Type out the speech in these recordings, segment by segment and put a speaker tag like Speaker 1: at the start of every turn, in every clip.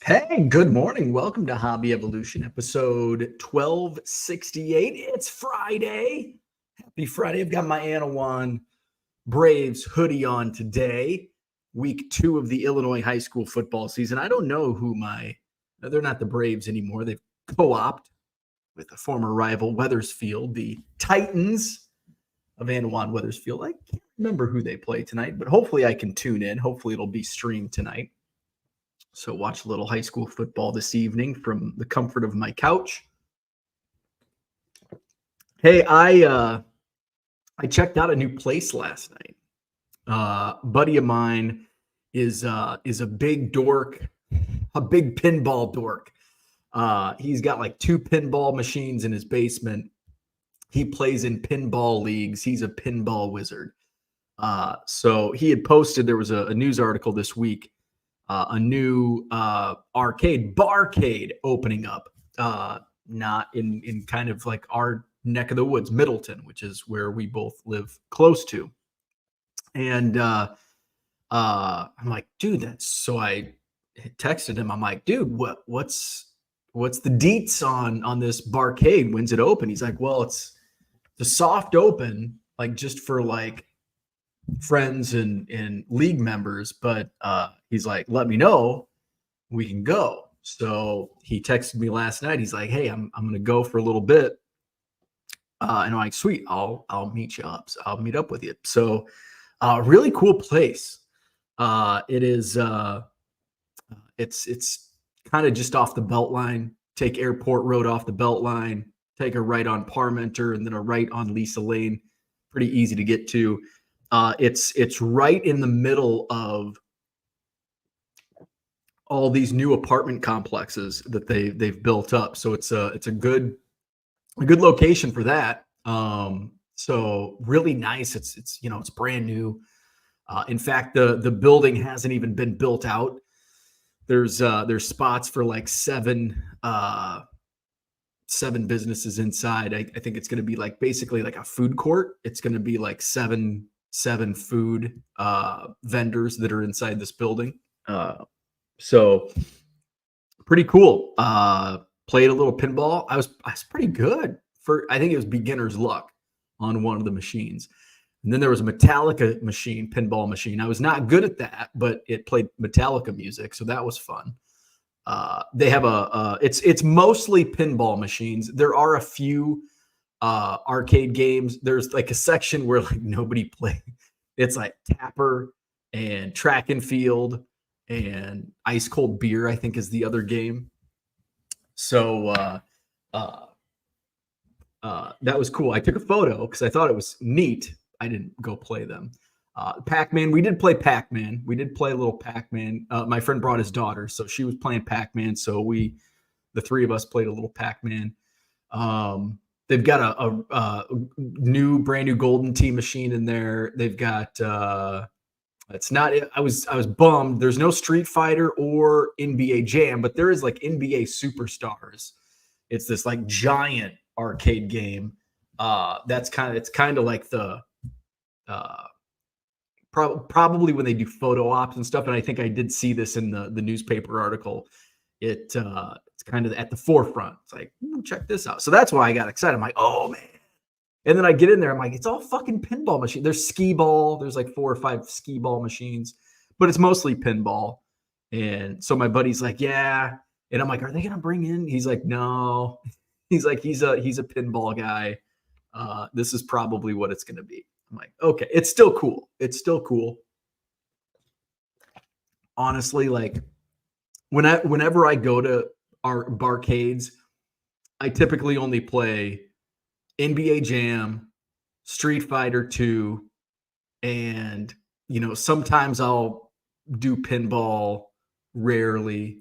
Speaker 1: Hey, good morning. Welcome to Hobby Evolution, episode 1268. It's Friday. Happy Friday. I've got my Anawan Braves hoodie on today, week 2 of the Illinois high school football season. I don't know they're not the Braves anymore. They've co-opted with a former rival, Wethersfield, the Titans of Anawan Wethersfield. I can't remember who they play tonight, but hopefully I can tune in. Hopefully it'll be streamed tonight. So watch a little high school football this evening from the comfort of my couch. Hey, I checked out a new place last night. Buddy of mine is a big dork, a big pinball dork. He's got like 2 pinball machines in his basement. He plays in pinball leagues. He's a pinball wizard. So he had posted, there was a news article this week, a new barcade opening up, not in kind of like our neck of the woods, Middleton, which is where we both live close to. And I'm like, dude, I texted him. I'm like, dude, what's the deets on this barcade? When's it open? He's like, well, it's the soft open, like just for like friends and league members, but he's like, let me know, we can go. So he texted me last night. He's like, hey, I'm gonna go for a little bit, and I'm like, sweet, I'll meet you up. So I'll meet up with you. So really cool place. It is it's kind of just off the Beltline. Take Airport Road off the Beltline, take a right on Parmenter, and then a right on Lisa Lane. Pretty easy to get to. It's right in the middle of all these new apartment complexes that they've built up. So it's a good location for that. So really nice. It's brand new. In fact, the building hasn't even been built out. There's spots for like seven businesses inside. I think it's going to be like basically like a food court. It's going to be like seven food vendors that are inside this building. So pretty cool. Played a little pinball. I was pretty good I think it was beginner's luck on one of the machines. And then there was a Metallica pinball machine. I was not good at that, but it played Metallica music, so that was fun. They have it's mostly pinball machines. There are a few arcade games. There's like a section where like nobody plays. It's like Tapper and Track and Field and Ice Cold Beer, I think, is the other game. So that was cool. I took a photo because I thought it was neat. I didn't go play them. Pac-Man, we did play Pac-Man. We did play a little Pac-Man. My friend brought his daughter, so she was playing Pac-Man. So the 3 of us played a little Pac-Man. They've got a brand new Golden Tee machine in there. They've got it's not. I was bummed. There's no Street Fighter or NBA Jam, but there is like NBA Superstars. It's this like giant arcade game. It's kind of like the probably when they do photo ops and stuff. And I think I did see this in the newspaper article. It's kind of at the forefront. It's like, check this out. So that's why I got excited. I'm like, oh man. And then I get in there. I'm like, it's all fucking pinball machine. There's skee ball. There's like 4 or 5 skee ball machines, but it's mostly pinball. And so my buddy's like, yeah. And I'm like, are they going to bring in? He's like, no. He's like, he's a pinball guy. This is probably what it's going to be. I'm like, okay, it's still cool. It's still cool. Honestly, like whenever I go to our barcades, I typically only play NBA Jam, Street Fighter 2, and sometimes I'll do pinball, rarely.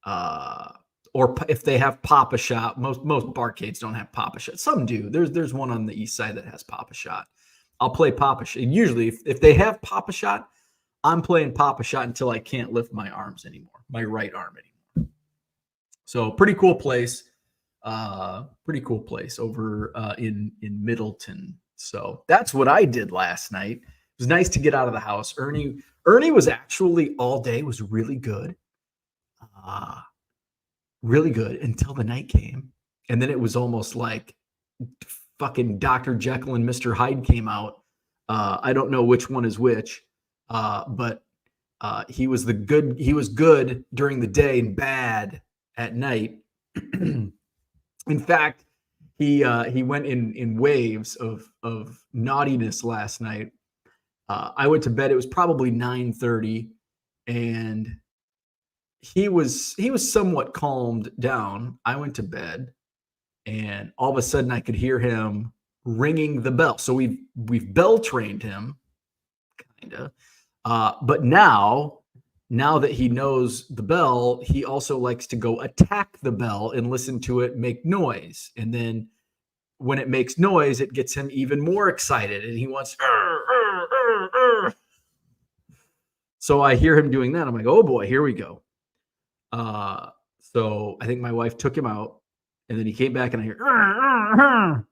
Speaker 1: Or if they have Pop-A-Shot, most barcades don't have Pop-A-Shot. Some do. There's one on the east side that has Pop-A-Shot. I'll play Pop-A-Shot. Usually, if they have Pop-A-Shot, I'm playing Pop-A-Shot until I can't lift my arms anymore, my right arm anymore. So pretty cool place. Pretty cool place over in Middleton. So that's what I did last night. It was nice to get out of the house. Ernie was actually all day was really good. Uh, really good until the night came. And then it was almost like fucking Dr. Jekyll and Mr. Hyde came out. I don't know which one is which, but he was good during the day and bad at night. In fact, he went in waves of naughtiness last night. I went to bed. It was probably 9:30, and he was somewhat calmed down. I went to bed, and all of a sudden I could hear him ringing the bell. So we've bell trained him, kind of. But now that he knows the bell, he also likes to go attack the bell and listen to it make noise. And then when it makes noise, it gets him even more excited, and he wants. So I hear him doing that. I'm like, oh boy, here we go. So I think my wife took him out, and then he came back, and I hear,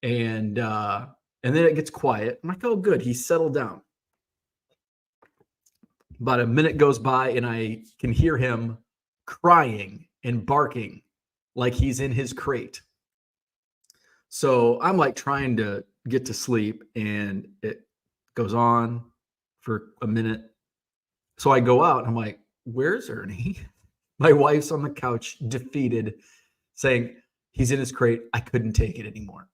Speaker 1: and then it gets quiet. I'm like, oh good, he's settled down. About a minute goes by, and I can hear him crying and barking like he's in his crate. So I'm like trying to get to sleep, and it goes on for a minute. So I go out, and I'm like, where's Ernie? My wife's on the couch, defeated, saying he's in his crate. I couldn't take it anymore.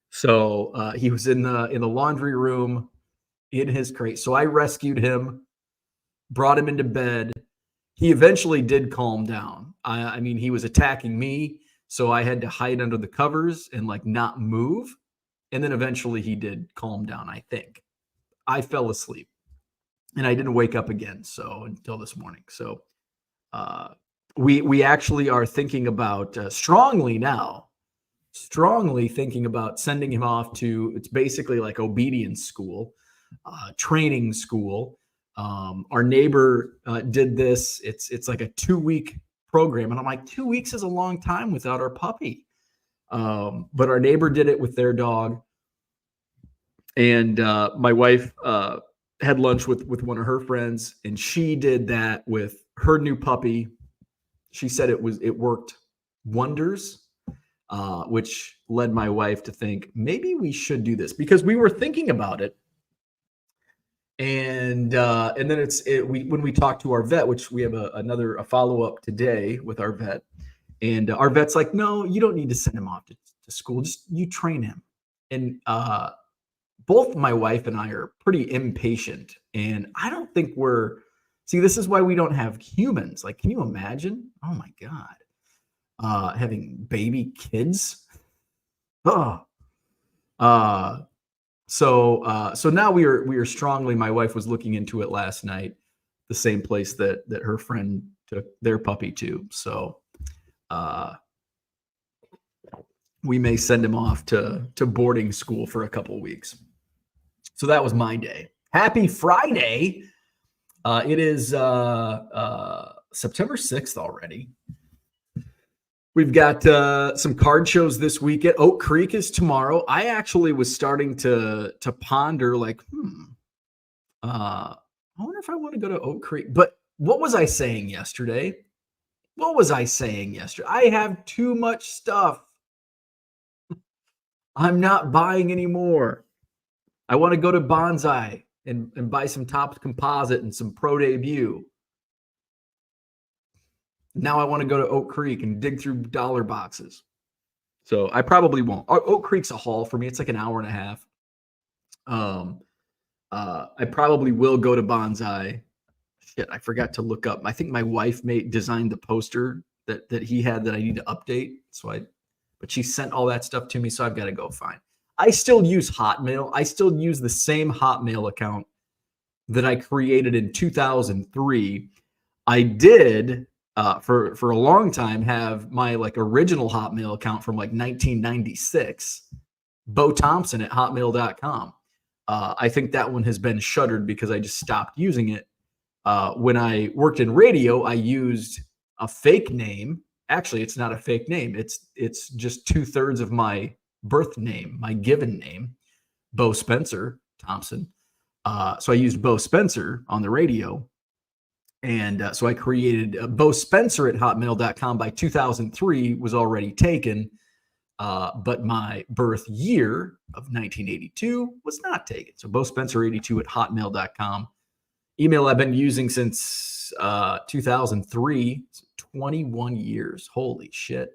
Speaker 1: So he was in the laundry room in his crate. So I rescued him, brought him into bed. He eventually did calm down. I mean, he was attacking me, so I had to hide under the covers and like not move. And then eventually he did calm down, I think. I fell asleep, and I didn't wake up again until this morning. So we actually are thinking about strongly thinking about sending him off to, it's basically like obedience school, training school. Our neighbor did this. It's like a 2-week program, and I'm like, 2 weeks is a long time without our puppy. But our neighbor did it with their dog, and my wife had lunch with one of her friends, and she did that with her new puppy. She said it worked wonders, which led my wife to think maybe we should do this, because we were thinking about it. And then when we talked to our vet, which we have a follow-up today with our vet, and our vet's like, no, you don't need to send him off to school. Just you train him. And both my wife and I are pretty impatient, and I don't think this is why we don't have humans. Like, can you imagine? Oh my God. Having baby kids. Oh. So now we are strongly, my wife was looking into it last night, the same place that her friend took their puppy to. So we may send him off to boarding school for a couple of weeks. So that was my day. Happy Friday. It is September 6th already. We've got some card shows this weekend. Oak Creek is tomorrow. I actually was starting to ponder, like, I wonder if I want to go to Oak Creek. But what was I saying yesterday? I have too much stuff. I'm not buying anymore. I want to go to Bonsai and buy some Topps Composite and some Pro Debut. Now I want to go to Oak Creek and dig through dollar boxes. So I probably won't. Oak Creek's a haul for me. It's like an hour and a half. I probably will go to Bonsai. Shit, I forgot to look up. I think my wife designed the poster that he had that I need to update. But she sent all that stuff to me, so I've got to go find. I still use Hotmail. I still use the same Hotmail account that I created in 2003. I did for a long time have my like original Hotmail account from like 1996, Bo Thompson at hotmail.com. I think that one has been shuttered because I just stopped using it. When I worked in radio, I used a fake name. Actually, it's not a fake name. It's just 2/3 of my birth name, my given name, Bo Spencer Thompson. So I used Bo Spencer on the radio. And so I created Bo Spencer at hotmail.com by 2003 was already taken. But my birth year of 1982 was not taken. So Bo Spencer 82 at hotmail.com. Email I've been using since 2003, 21 years. Holy shit.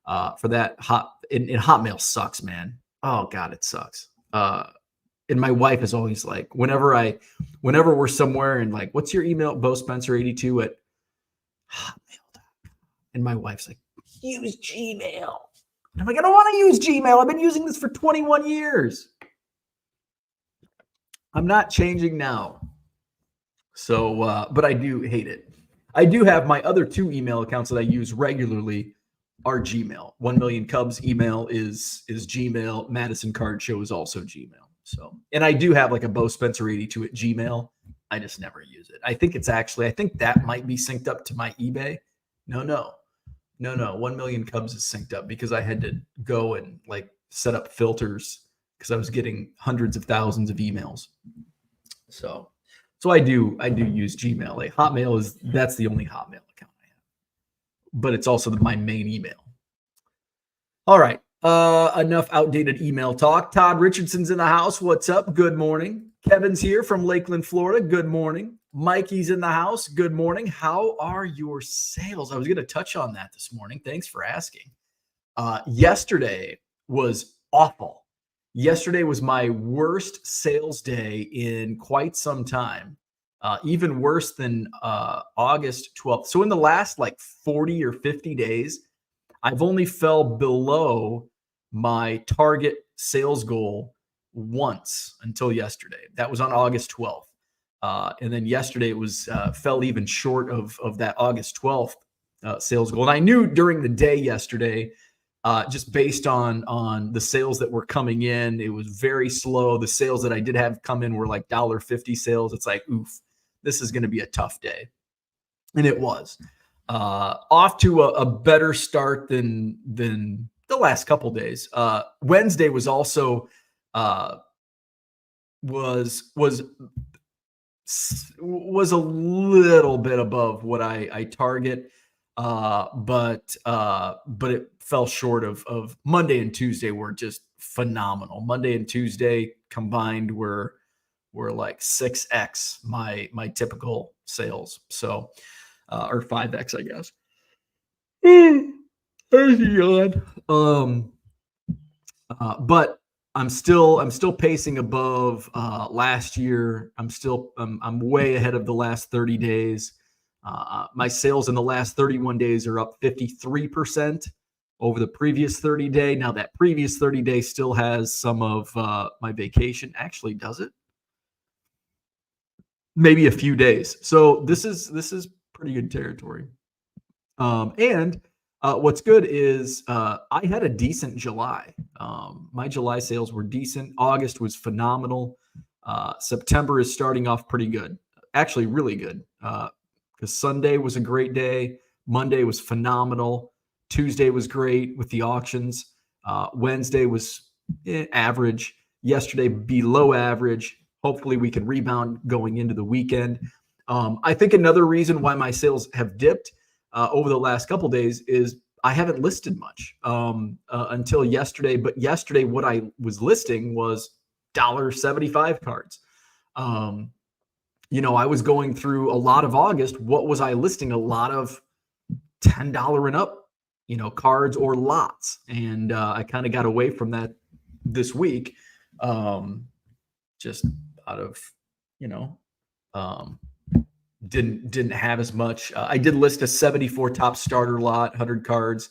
Speaker 1: For that and Hotmail sucks, man. Oh God, it sucks. And my wife is always like, whenever we're somewhere and like, what's your email? Bo Spencer 82 at hotmail.com. And my wife's like, use Gmail. And I'm like, I don't want to use Gmail. I've been using this for 21 years. I'm not changing now. So, but I do hate it. I do have my other two email accounts that I use regularly are Gmail. 1 Million Cubs email is Gmail. Madison Card Show is also Gmail. So, and I do have like a Bo Spencer 82 at Gmail. I just never use it. I think that might be synced up to my eBay. No. 1 Million Cubs is synced up because I had to go and like set up filters because I was getting hundreds of thousands of emails. So I do use Gmail. Like Hotmail that's the only Hotmail account I have, but it's also my main email. All right. Enough outdated email talk. Todd Richardson's in the house. What's up? Good morning. Kevin's here from Lakeland, Florida. Good morning. Mikey's in the house. Good morning. How are your sales? I was going to touch on that this morning. Thanks for asking. Yesterday was awful. Yesterday was my worst sales day in quite some time, even worse than August 12th. So in the last like 40 or 50 days, I've only fell below my target sales goal once until yesterday. That was on August 12th. And then yesterday it was fell even short of that August 12th sales goal. And I knew during the day yesterday, just based on the sales that were coming in, it was very slow. The sales that I did have come in were like $1.50 sales. It's like, oof, this is going to be a tough day. And it was. Off to a better start than the last couple days. Wednesday was also was a little bit above what I target, but it fell short of Monday and Tuesday were just phenomenal. Monday and Tuesday combined were like 6x my typical sales. So or 5x, I guess. There's a yawn. But I'm still pacing above last year. I'm way ahead of the last 30 days. My sales in the last 31 days are up 53% over the previous 30 day. Now that previous 30 day still has some of my vacation. Actually, does it? Maybe a few days. So this is pretty good territory. And what's good is I had a decent July. My July sales were decent. August was phenomenal. September is starting off pretty good. Actually, really good. Because Sunday was a great day. Monday was phenomenal. Tuesday was great with the auctions. Wednesday was average. Yesterday, below average. Hopefully, we can rebound going into the weekend. I think another reason why my sales have dipped over the last couple of days is I haven't listed much until yesterday. But yesterday, what I was listing was $1.75 cards. I was going through a lot of August. What was I listing? A lot of $10 and up, cards or lots. And I kind of got away from that this week, just out of, didn't have as much. I did list a 74 top starter lot, 100 cards.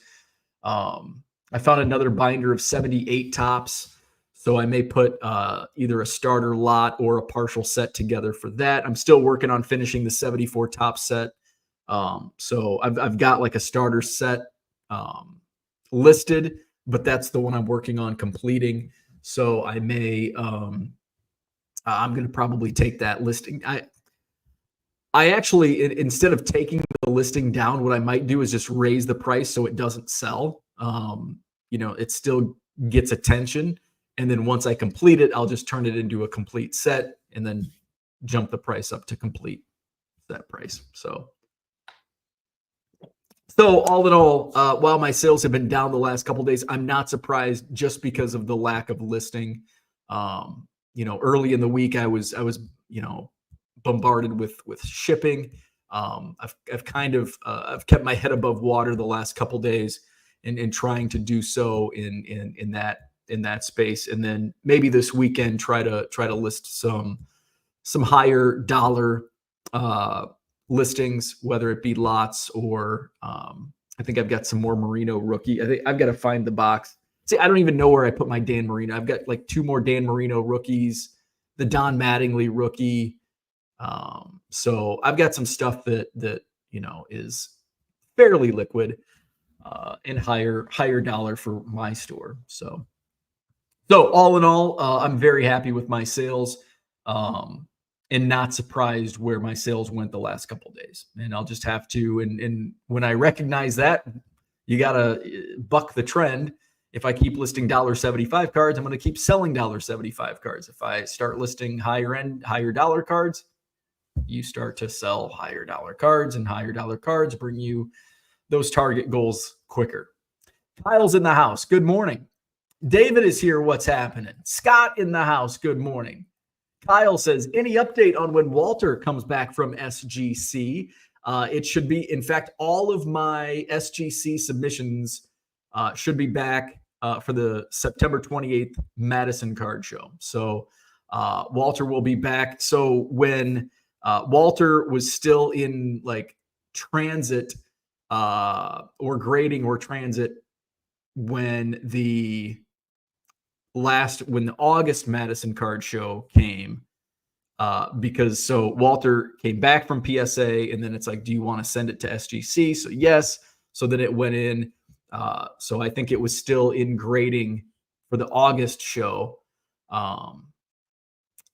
Speaker 1: I found another binder of 78 tops. So I may put either a starter lot or a partial set together for that. I'm still working on finishing the 74 top set. So I've got like a starter set listed, but that's the one I'm working on completing. So I may, I'm going to probably take that listing. I actually, instead of taking the listing down, what I might do is just raise the price so it doesn't sell. It still gets attention. And then once I complete it, I'll just turn it into a complete set and then jump the price up to complete. that price. So all in all, while my sales have been down the last couple of days, I'm not surprised just because of the lack of listing. Early in the week, I was bombarded with shipping. I've kind of I've kept my head above water the last couple of days and trying to do so in that space, and then maybe this weekend try to list some higher dollar listings, whether it be lots or I think I've got some more Marino rookie. I think I've got to find the box. See, I don't even know where I put my Dan Marino. I've got like 2 more Dan Marino rookies, the Don Mattingly rookie. So I've got some stuff that is fairly liquid and higher dollar for my store. So all in all, I'm very happy with my sales. And not surprised where my sales went the last couple of days. And I'll just have to, and when I recognize that, you got to buck the trend. If I keep listing $1.75 cards, I'm going to keep selling $1.75 cards. If I start listing higher dollar cards, you start to sell higher dollar cards, and higher dollar cards bring you those target goals quicker. Kyle's in the house. Good morning. David is here. What's happening? Scott in the house. Good morning. Kyle says, any update on when Walter comes back from SGC? It should be, in fact, all of my SGC submissions should be back for the September 28th Madison Card Show. So Walter will be back. So when Walter was still in like transit or grading or transit when the August Madison Card Show came, because Walter came back from PSA, and then it's like, do you want to send it to SGC? So yes. So then it went in. So I think it was still in grading for the August show. And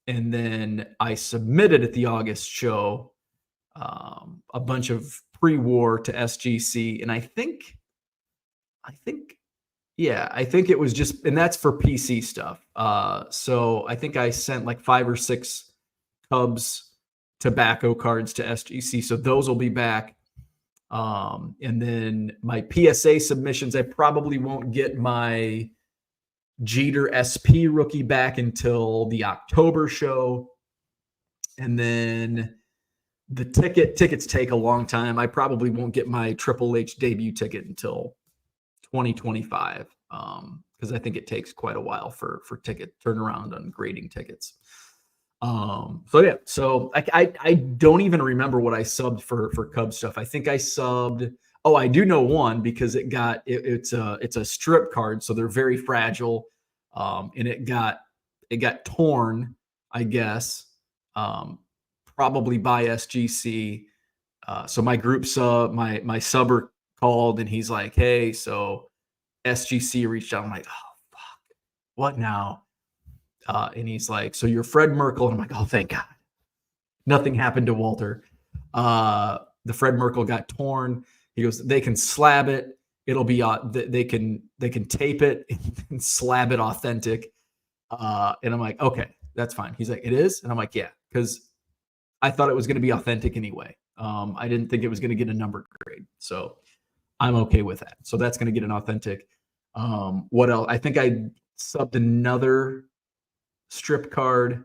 Speaker 1: then I submitted at the August show a bunch of pre-war to SGC, and I think it was just, and that's for PC stuff. So I think I sent like 5 or 6 Cubs tobacco cards to SGC. So those will be back. And then my PSA submissions, I probably won't get my Jeter SP rookie back until the October show. And then the tickets take a long time. I probably won't get my Triple H debut ticket until 2025, because I think it takes quite a while for ticket turnaround on grading tickets. So I don't even remember what I subbed for Cubs stuff. I think I subbed. Oh, I do know one, because it's a strip card, so they're very fragile, and it got torn, I guess, probably by SGC. So my group my subber called, and he's like, hey, so SGC reached out. I'm like, oh, fuck, what now? And he's like, so you're Fred Merkle. And I'm like, oh, thank God. Nothing happened to Walter. The Fred Merkle got torn. He goes, they can slab it. It'll be, they can tape it and slab it authentic. And I'm like, okay, that's fine. He's like, it is? And I'm like, yeah, because I thought it was going to be authentic anyway. I didn't think it was going to get a number grade. So I'm okay with that. So that's going to get an authentic. What else? I think I subbed another strip card.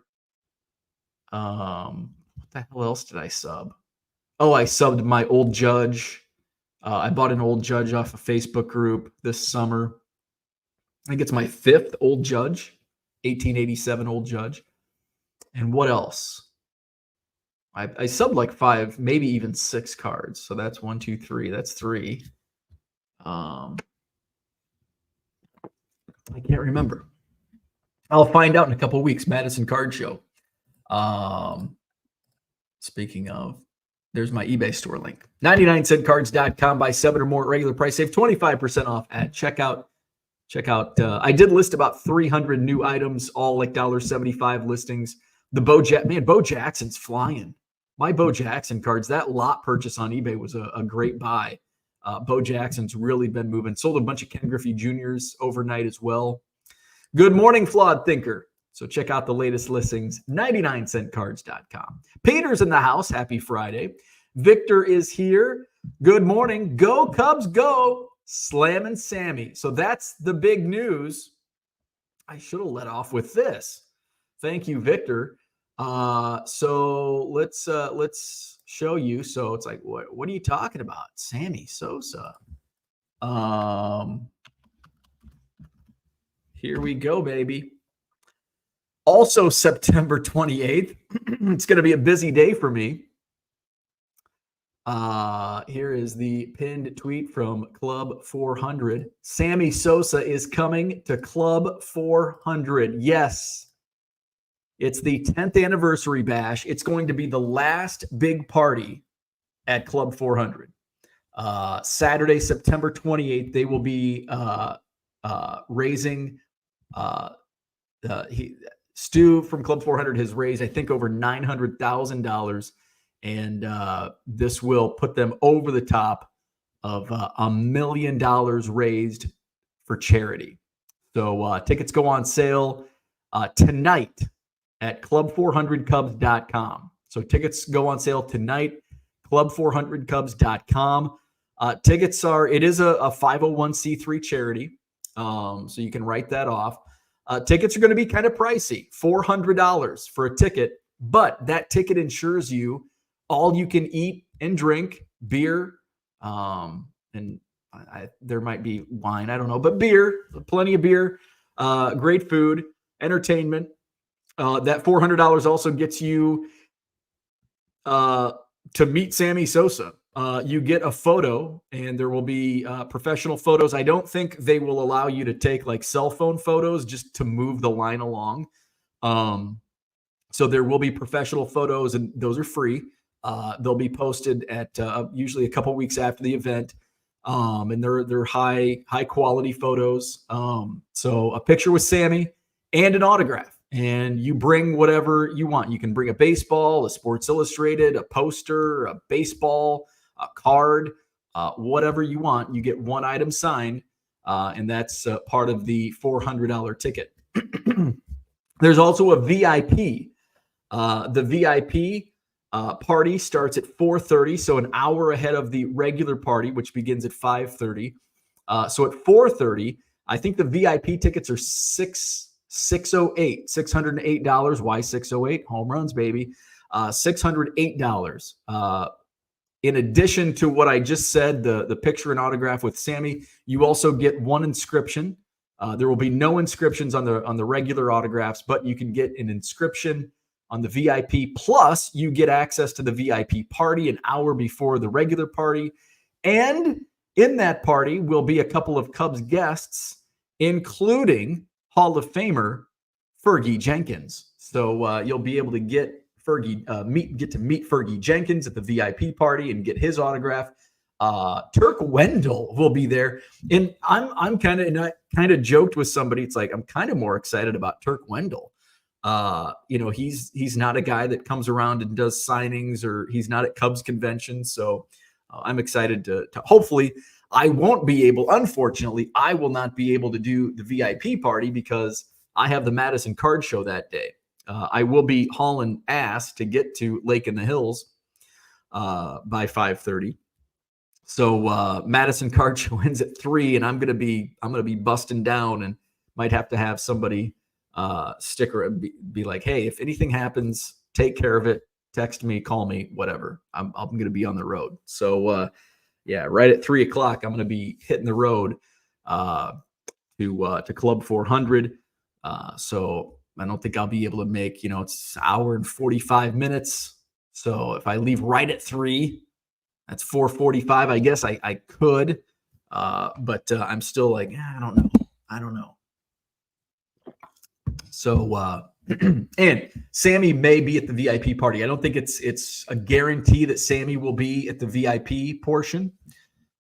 Speaker 1: What the hell else did I sub? Oh, I subbed my Old Judge. I bought an Old Judge off a Facebook group this summer. I think it's my 5th Old Judge, 1887 Old Judge. And what else? I subbed like 5, maybe even 6 cards. So that's 1, 2, 3. That's 3. I can't remember. I'll find out in a couple of weeks. Madison Card Show. Speaking of, there's my eBay store link. 99centcards.com. Buy 7 or more at regular price. Save 25% off at checkout. Check out. I did list about 300 new items, all like $1.75 listings. The Bo Jackson's flying. My Bo Jackson cards, that lot purchase on eBay was a great buy. Bo Jackson's really been moving. Sold a bunch of Ken Griffey Juniors overnight as well. Good morning, Flawed Thinker. So check out the latest listings, 99centcards.com. Peter's in the house. Happy Friday. Victor is here. Good morning. Go Cubs, go. Slam and Sammy. So that's the big news. I should have let off with this. Thank you, Victor. So let's show you. So it's like, what are you talking about? Sammy Sosa. Here we go, baby. Also September 28th. It's going to be a busy day for me. Here is the pinned tweet from Club 400. Sammy Sosa is coming to Club 400. Yes. It's the 10th anniversary bash. It's going to be the last big party at Club 400. Saturday, September 28th, they will be raising Stu from Club 400 has raised, I think, over $900,000. And this will put them over the top of $1 million raised for charity. So tickets go on sale tonight at club400cubs.com. So tickets go on sale tonight, club400cubs.com. Tickets it is a 501c3 charity. So you can write that off. Tickets are going to be kind of pricey, $400 for a ticket, but that ticket ensures you all you can eat and drink, beer, and there might be wine, I don't know, but beer, plenty of beer, great food, entertainment. That $400 also gets you to meet Sammy Sosa. You get a photo, and there will be professional photos. I don't think they will allow you to take like cell phone photos just to move the line along. So there will be professional photos, and those are free. They'll be posted at usually a couple weeks after the event, and they're high quality photos. So a picture with Sammy and an autograph, and you bring whatever you want. You can bring a baseball, a Sports Illustrated, a poster, a baseball, a card, whatever you want. You get one item signed, and that's part of the $400 ticket. There's also a VIP. The VIP party starts at 4:30, so an hour ahead of the regular party, which begins at 5:30. So at 4:30, I think the VIP tickets are $608. Why 608? Home runs, baby. $608. In addition to what I just said, the picture and autograph with Sammy, you also get one inscription. There will be no inscriptions on the regular autographs, but you can get an inscription on the VIP. Plus, you get access to the VIP party an hour before the regular party. And in that party will be a couple of Cubs guests, including Hall of Famer Fergie Jenkins. So you'll be able to get Fergie get to meet Fergie Jenkins at the VIP party and get his autograph. Turk Wendell will be there, and I'm kind of joked with somebody. It's like I'm kind of more excited about Turk Wendell. He's not a guy that comes around and does signings, or he's not at Cubs conventions. So I'm excited to hopefully. I won't be able, unfortunately, I will not be able to do the VIP party because I have the Madison Card Show that day. I will be hauling ass to get to Lake in the Hills by 5:30. So Madison Card Show ends at 3, and I'm gonna be busting down, and might have to have somebody sticker and be like, hey, if anything happens, take care of it. Text me, call me, whatever. I'm gonna be on the road. So right at 3 o'clock, I'm gonna be hitting the road to Club 400. So I don't think I'll be able to make, it's an hour and 45 minutes. So if I leave right at 3, that's 4:45. I guess I could, but I'm still like, I don't know. So, and Sammy may be at the VIP party. I don't think it's a guarantee that Sammy will be at the VIP portion,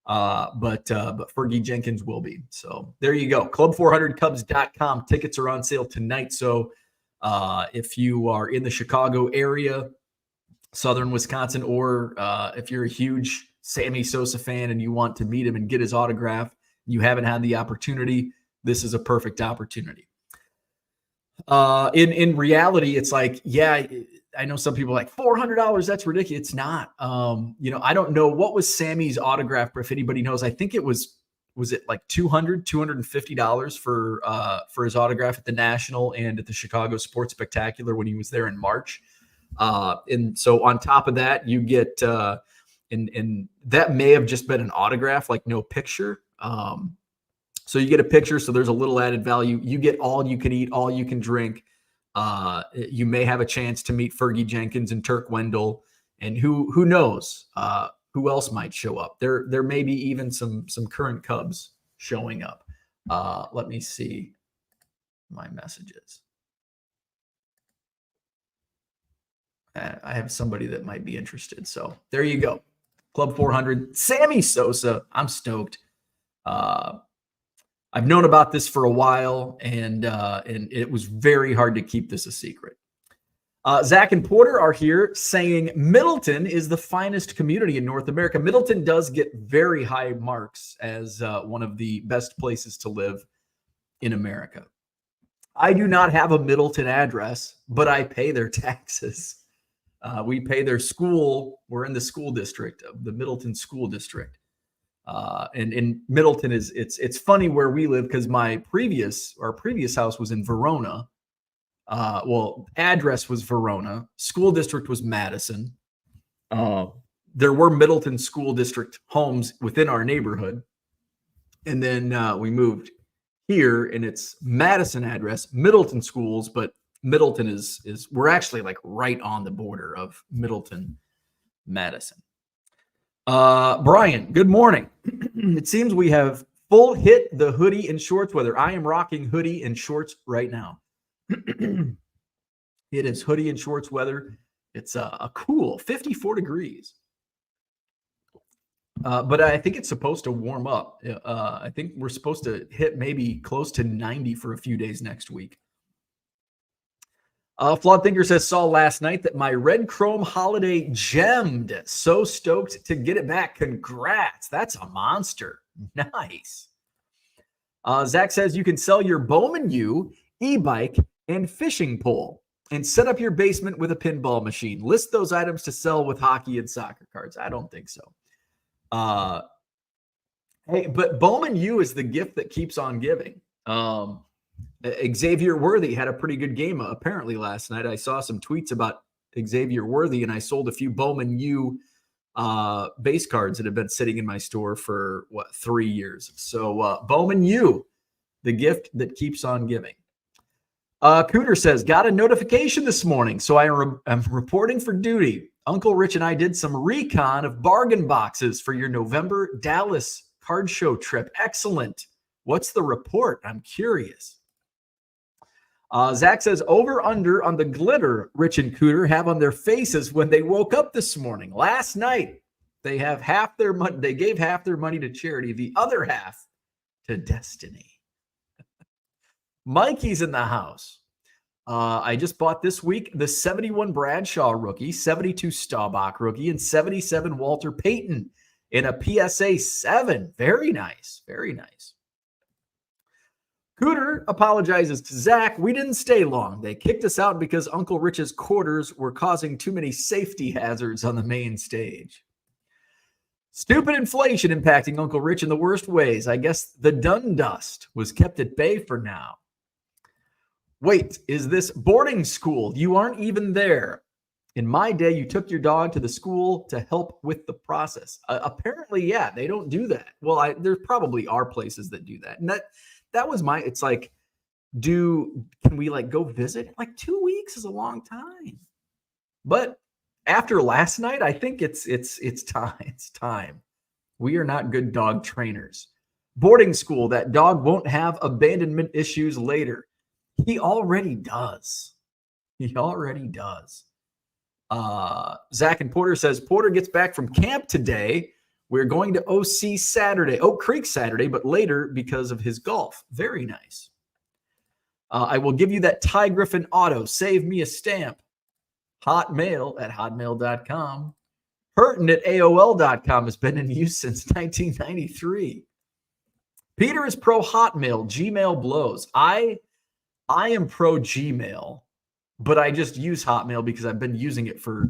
Speaker 1: but Fergie Jenkins will be. So there you go. Club400cubs.com. Tickets are on sale tonight. So if you are in the Chicago area, Southern Wisconsin, or if you're a huge Sammy Sosa fan and you want to meet him and get his autograph, you haven't had the opportunity, this is a perfect opportunity. In reality, it's like, yeah, I know some people are like $400. That's ridiculous. It's not. I don't know what was Sammy's autograph. If anybody knows, I think it was it like $250 for his autograph at the National and at the Chicago Sports Spectacular when he was there in March. And so on top of that, you get and that may have just been an autograph, like no picture. So you get a picture, so there's a little added value. You get all you can eat, all you can drink. You may have a chance to meet Fergie Jenkins and Turk Wendell, and who knows who else might show up. There may be even some current Cubs showing up. Let me see my messages. I have somebody that might be interested. So there you go. Club 400, Sammy Sosa. I'm stoked. I've known about this for a while, and it was very hard to keep this a secret. Zach and Porter are here saying Middleton is the finest community in North America. Middleton does get very high marks as one of the best places to live in America. I do not have a Middleton address, but I pay their taxes. We pay their school. We're in the school district of the Middleton School District. And in Middleton it's funny where we live because our previous house was in Verona. Address was Verona. School district was Madison. There were Middleton School District homes within our neighborhood. And then we moved here and it's Madison address, Middleton schools, but Middleton is we're actually like right on the border of Middleton, Madison. Brian, good morning. It seems we have full hit the hoodie and shorts weather. I am rocking hoodie and shorts right now. It is hoodie and shorts weather. It's a cool 54 degrees. But I think it's supposed to warm up. I think we're supposed to hit maybe close to 90 for a few days next week. Flawed Thinker says, saw last night that my red chrome holiday gemmed. So stoked to get it back. Congrats. That's a monster. Nice. Zach says you can sell your Bowman U, e-bike, and fishing pole and set up your basement with a pinball machine. List those items to sell with hockey and soccer cards. I don't think so. Hey, but Bowman U is the gift that keeps on giving. Xavier Worthy had a pretty good game apparently last night. I saw some tweets about Xavier Worthy, and I sold a few Bowman U base cards that have been sitting in my store for 3 years. So Bowman U, the gift that keeps on giving. Cooter says, got a notification this morning, so I'm reporting for duty. Uncle Rich and I did some recon of bargain boxes for your November Dallas card show trip. Excellent. What's the report? I'm curious. Zach says, over under on the glitter Rich and Cooter have on their faces when they woke up this morning. Last night, they have half their money. They gave half their money to charity, the other half to Destiny. Mikey's in the house. I just bought this week the 71 Bradshaw rookie, 72 Staubach rookie, and 77 Walter Payton in a PSA 7. Very nice. Very nice. Cooter apologizes to Zach. We didn't stay long. They kicked us out because Uncle Rich's quarters were causing too many safety hazards on the main stage. Stupid inflation impacting Uncle Rich in the worst ways. I guess the dun dust was kept at bay for now. Wait, is this boarding school? You aren't even there. In my day, you took your dog to the school to help with the process. Apparently, yeah, they don't do that. Well, there probably are places that do that. And that was it's like, can we like go visit? Like 2 weeks is a long time. But after last night, I think it's time. It's time. We are not good dog trainers. Boarding school, that dog won't have abandonment issues later. He already does. He already does. Zach and Porter says, Porter gets back from camp today. We're going to Oak Creek Saturday, but later because of his golf. Very nice. I will give you that Ty Griffin auto. Save me a stamp. Hotmail at hotmail.com. Hurtin at AOL.com has been in use since 1993. Peter is pro Hotmail. Gmail blows. I I am pro Gmail, but I just use Hotmail because I've been using it for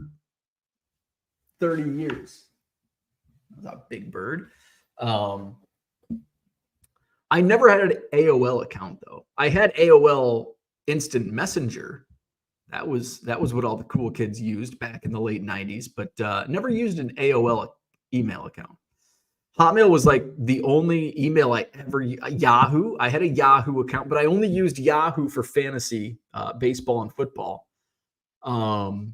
Speaker 1: 30 years. That's a big bird. I never had an AOL account though. I had AOL Instant Messenger. That was what all the cool kids used back in the late 90s, but never used an AOL email account. Hotmail was like the only email I ever Yahoo. I had a Yahoo account, but I only used Yahoo for fantasy, baseball and football. Hotmail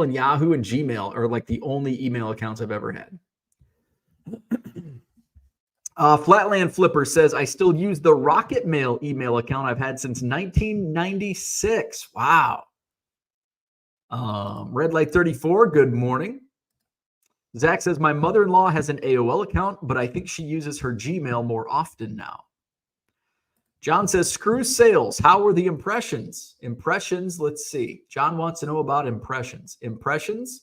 Speaker 1: and Yahoo and Gmail are like the only email accounts I've ever had. Flatland Flipper says, I still use the Rocket Mail email account I've had since 1996. Wow. Red Light 34, good morning. Zach says, my mother-in-law has an AOL account, but I think she uses her Gmail more often now. John says, screw sales. How were the impressions? Impressions, let's see. John wants to know about impressions. Impressions,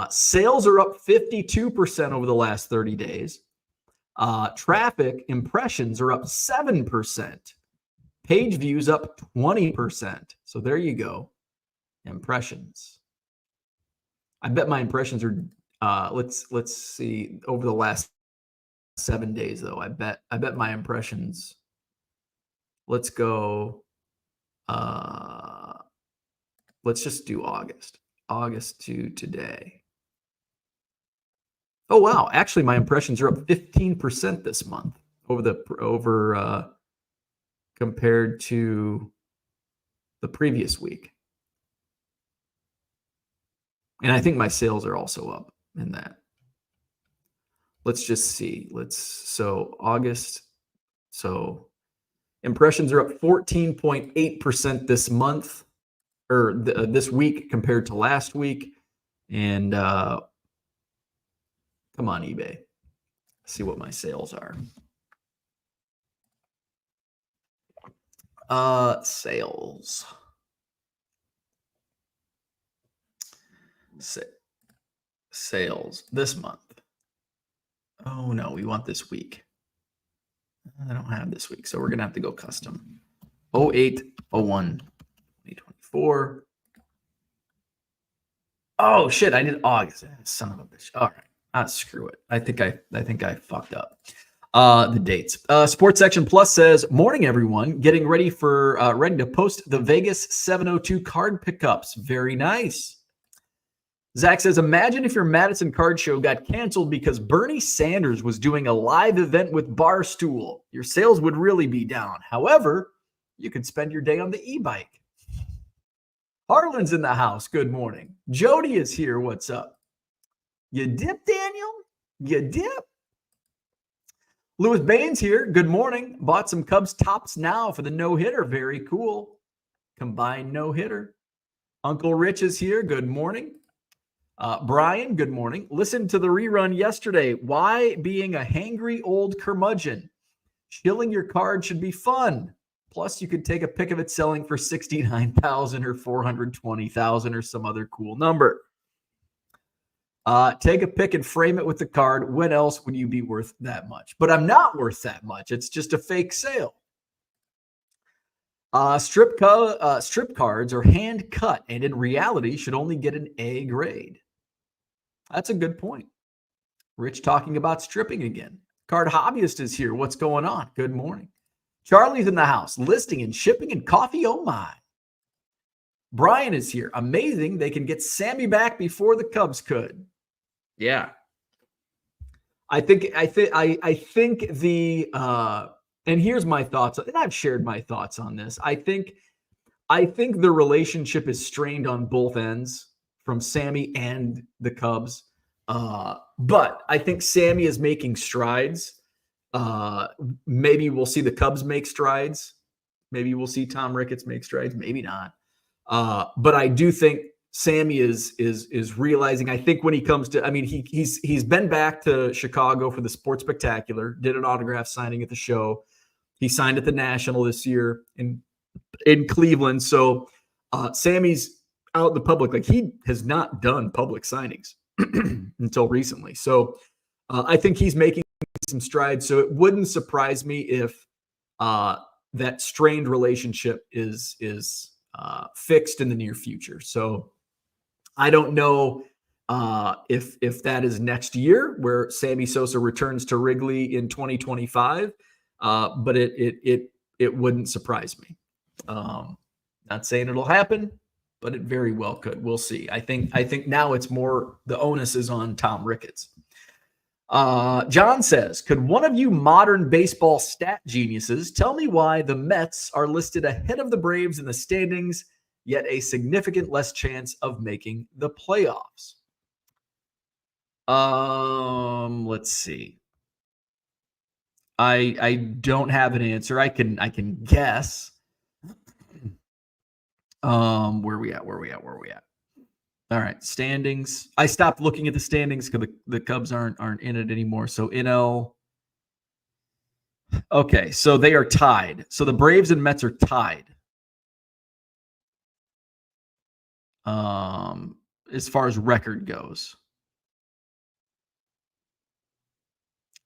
Speaker 1: sales are up 52% over the last 30 days. Traffic impressions are up 7%. Page views up 20%. So there you go. Impressions. I bet my impressions are let's see, over the last 7 days though. I bet my impressions. Let's go. Let's just do August. August to today. Oh wow, actually my impressions are up 15% this month over compared to the previous week. And I think my sales are also up in that. Let's just see. So August. So impressions are up 14.8% this month, or this week compared to last week. And come on, eBay. See what my sales are. Sales. Sales this month. Oh no, we want this week. I don't have this week, so we're gonna have to go custom. 08, 01, 2024. Oh shit, I did August. Son of a bitch. All right, screw it. I think I fucked up. The dates. Sports Section Plus says, morning everyone, getting ready to post the Vegas 702 card pickups. Very nice. Zach says, imagine if your Madison Card Show got canceled because Bernie Sanders was doing a live event with Barstool. Your sales would really be down. However, you could spend your day on the e-bike. Harlan's in the house. Good morning. Jody is here. What's up? You dip, Daniel? You dip? Louis Baines here. Good morning. Bought some Cubs tops now for the no-hitter. Very cool. Combined no-hitter. Uncle Rich is here. Good morning. Brian, good morning. Listen to the rerun yesterday. Why being a hangry old curmudgeon? Shilling your card should be fun. Plus, you could take a pic of it selling for $69,000 or $420,000 or some other cool number. Take a pic and frame it with the card. When else would you be worth that much? But I'm not worth that much. It's just a fake sale. Strip cards are hand cut and in reality should only get an A grade. That's a good point. Rich talking about stripping again. Card Hobbyist is here. What's going on? Good morning. Charlie's in the house. Listing and shipping and coffee. Oh my. Brian is here. Amazing. They can get Sammy back before the Cubs could. Yeah. I think the and here's my thoughts, and I've shared my thoughts on this. I think the relationship is strained on both ends from Sammy and the Cubs. But I think Sammy is making strides. Maybe we'll see the Cubs make strides. Maybe we'll see Tom Ricketts make strides. Maybe not. But I do think Sammy is realizing. I think when he comes to, I mean, he's been back to Chicago for the Sports Spectacular. Did an autograph signing at the show. He signed at the National this year in Cleveland. So Sammy's out in the public. Like, he has not done public signings until recently. So I think he's making some strides. So it wouldn't surprise me if that strained relationship is fixed in the near future. So I don't know if that is next year, where Sammy Sosa returns to Wrigley in 2025, but it wouldn't surprise me. Not saying it'll happen, but it very well could. We'll see. I think now it's more, the onus is on Tom Ricketts. John says, could one of you modern baseball stat geniuses tell me why the Mets are listed ahead of the Braves in the standings, yet a significant less chance of making the playoffs? Let's see. I don't have an answer. I can guess. Where we at? All right, standings. I stopped looking at the standings because the Cubs aren't in it anymore. So NL. Okay, so they are tied. So the Braves and Mets are tied. As far as record goes.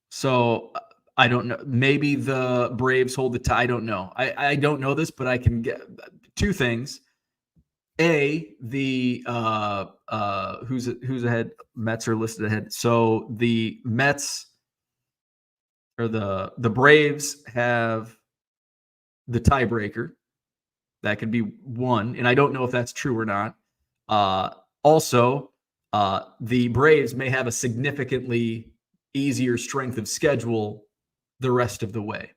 Speaker 1: So I don't know. Maybe the Braves hold the tie. I don't know. I don't know this, but I can get two things. The who's ahead? Mets are listed ahead. So the Mets or the Braves have the tiebreaker. That could be one, and I don't know if that's true or not. Also, the Braves may have a significantly easier strength of schedule the rest of the way.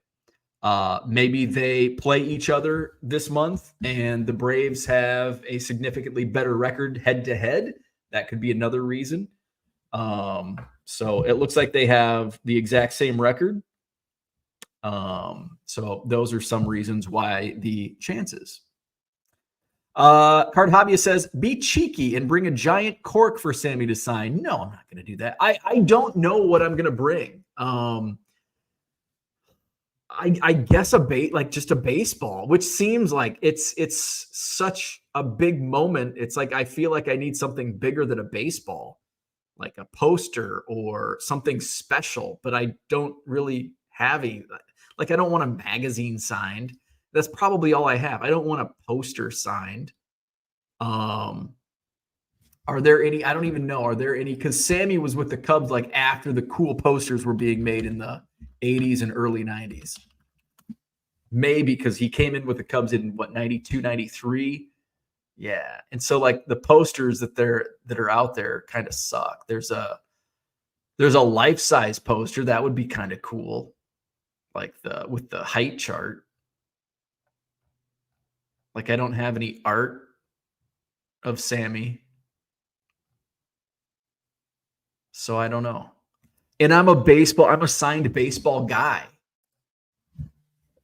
Speaker 1: Maybe they play each other this month and the Braves have a significantly better record head to head. That could be another reason. So it looks like they have the exact same record. So those are some reasons why the chances. Card Hobbyist says, be cheeky and bring a giant cork for Sammy to sign. No, I'm not going to do that. I don't know what I'm going to bring. I guess just a baseball, which seems like it's such a big moment. It's like, I feel like I need something bigger than a baseball, like a poster or something special, but I don't really have I don't want a magazine signed. That's probably all I have. I don't want a poster signed. Are there any? I don't even know. Are there any? Because Sammy was with the Cubs like after the cool posters were being made in the 80s and early 90s. Maybe because he came in with the Cubs in 92, 93. Yeah. And so like the posters that are out there kind of suck. There's a life-size poster that would be kind of cool. Like with the height chart. Like I don't have any art of Sammy. So I don't know. And I'm a signed baseball guy.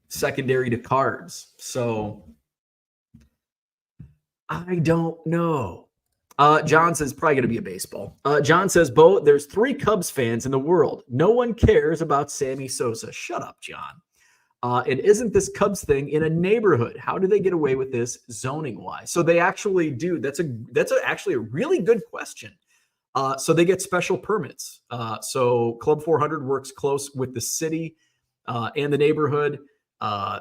Speaker 1: Secondary to cards. So I don't know. John says probably going to be a baseball. John says, Bo, there's 3 Cubs fans in the world. No one cares about Sammy Sosa. Shut up, John. And isn't this Cubs thing in a neighborhood? How do they get away with this zoning wise? So they actually do. That's actually a really good question. So they get special permits. So Club 400 works close with the city and the neighborhood.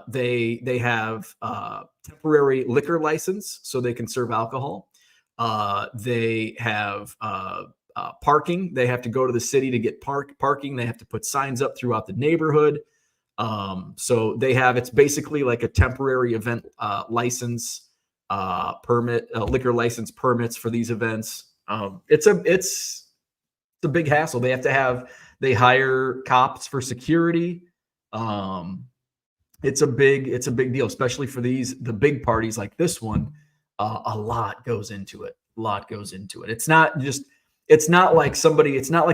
Speaker 1: They have temporary liquor license so they can serve alcohol. They have parking. They have to go to the city to get parking. They have to put signs up throughout the neighborhood. So it's basically like a temporary event license permit, liquor license permits for these events. It's a big hassle. They hire cops for security. It's a big deal, especially for the big parties like this one. A lot goes into it. It's not like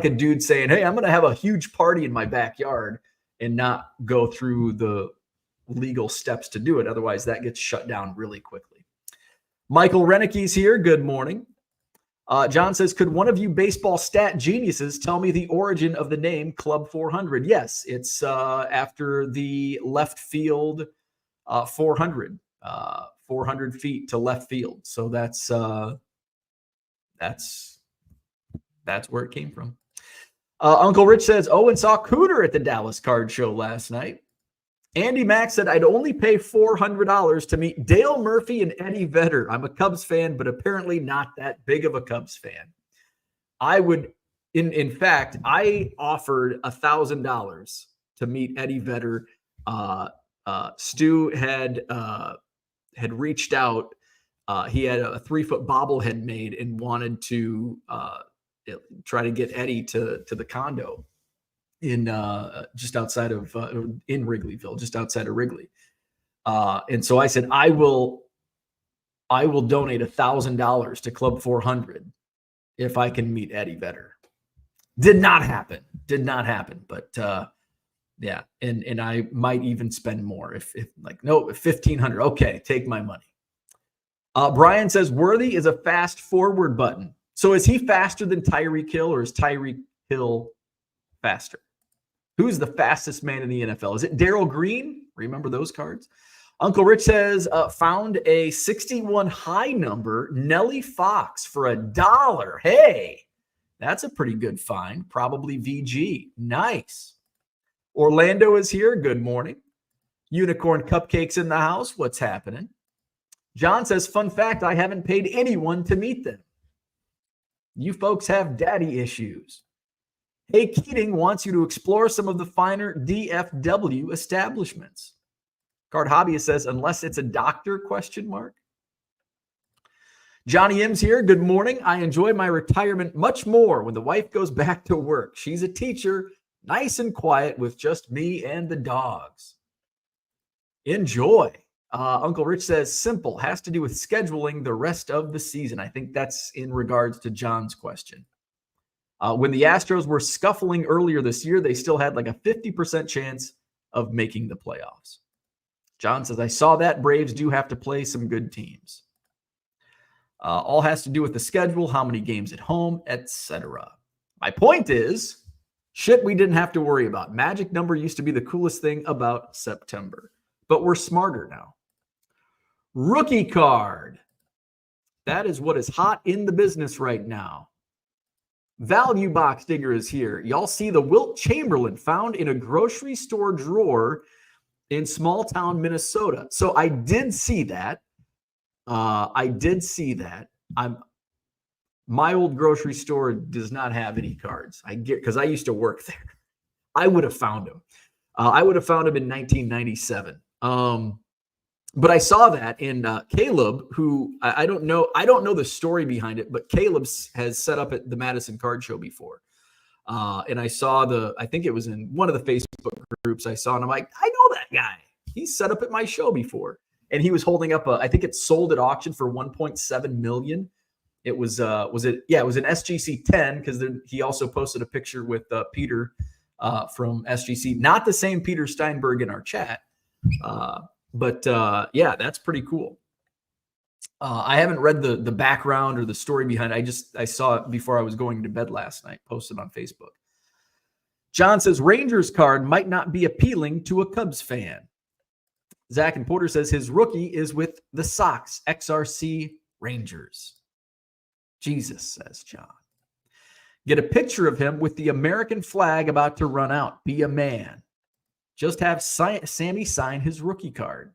Speaker 1: a dude saying, hey, I'm going to have a huge party in my backyard and not go through the legal steps to do it. Otherwise that gets shut down really quickly. Michael Renicke's here. Good morning. John says, could one of you baseball stat geniuses tell me the origin of the name Club 400? Yes, it's after the left field 400, 400 feet to left field. So that's where it came from. Uncle Rich says, Owen saw Cooter at the Dallas Card Show last night. Andy Mack said, I'd only pay $400 to meet Dale Murphy and Eddie Vedder. I'm a Cubs fan, but apparently not that big of a Cubs fan. I would, in fact, I offered $1,000 to meet Eddie Vedder. Stu had reached out. He had a 3-foot bobblehead made and wanted to try to get Eddie to the condo in just outside of in Wrigleyville, just outside of Wrigley. And so I said, I will donate $1,000 to Club 400 if I can meet Eddie Vedder. Did not happen. But yeah, and I might even spend more if 1,500. Okay, take my money. Brian says Worthy is a fast forward button. So is he faster than Tyreek Hill, or is Tyreek Hill faster? Who's the fastest man in the NFL? Is it Darrell Green? Remember those cards? Uncle Rich says, found a 61 high number, Nellie Fox, for $1. Hey, that's a pretty good find. Probably VG. Nice. Orlando is here. Good morning. Unicorn Cupcakes in the house. What's happening? John says, fun fact, I haven't paid anyone to meet them. You folks have daddy issues. Hey, Keating wants you to explore some of the finer DFW establishments. Card Hobbyist says, unless it's a doctor, ? Johnny M's here. Good morning. I enjoy my retirement much more when the wife goes back to work. She's a teacher, nice and quiet with just me and the dogs. Enjoy. Uncle Rich says, simple, has to do with scheduling the rest of the season. I think that's in regards to John's question. When the Astros were scuffling earlier this year, they still had like a 50% chance of making the playoffs. John says, I saw that. Braves do have to play some good teams. All has to do with the schedule, how many games at home, etc. My point is, shit we didn't have to worry about. Magic number used to be the coolest thing about September, but we're smarter now. Rookie card. That is what is hot in the business right now. Value Box Digger is here. Y'all see the Wilt Chamberlain found in a grocery store drawer in small town Minnesota. So I did see that. My old grocery store does not have any cards. I get, because I used to work there. I would have found him. I would have found him in 1997. But I saw that in Caleb, who I don't know the story behind it, but Caleb has set up at the Madison Card Show before. And I saw I think it was in one of the Facebook groups I saw, and I'm like, I know that guy. He's set up at my show before. And he was holding up I think it sold at auction for $1.7 million. It was an SGC 10, because he also posted a picture with Peter from SGC, not the same Peter Steinberg in our chat. But yeah, that's pretty cool. I haven't read the background or the story behind it. I saw it before I was going to bed last night, posted on Facebook. John says Rangers card might not be appealing to a Cubs fan. Zach and Porter says his rookie is with the Sox, XRC Rangers. Jesus, says John. Get a picture of him with the American flag about to run out. Be a man. Just have Sammy sign his rookie card.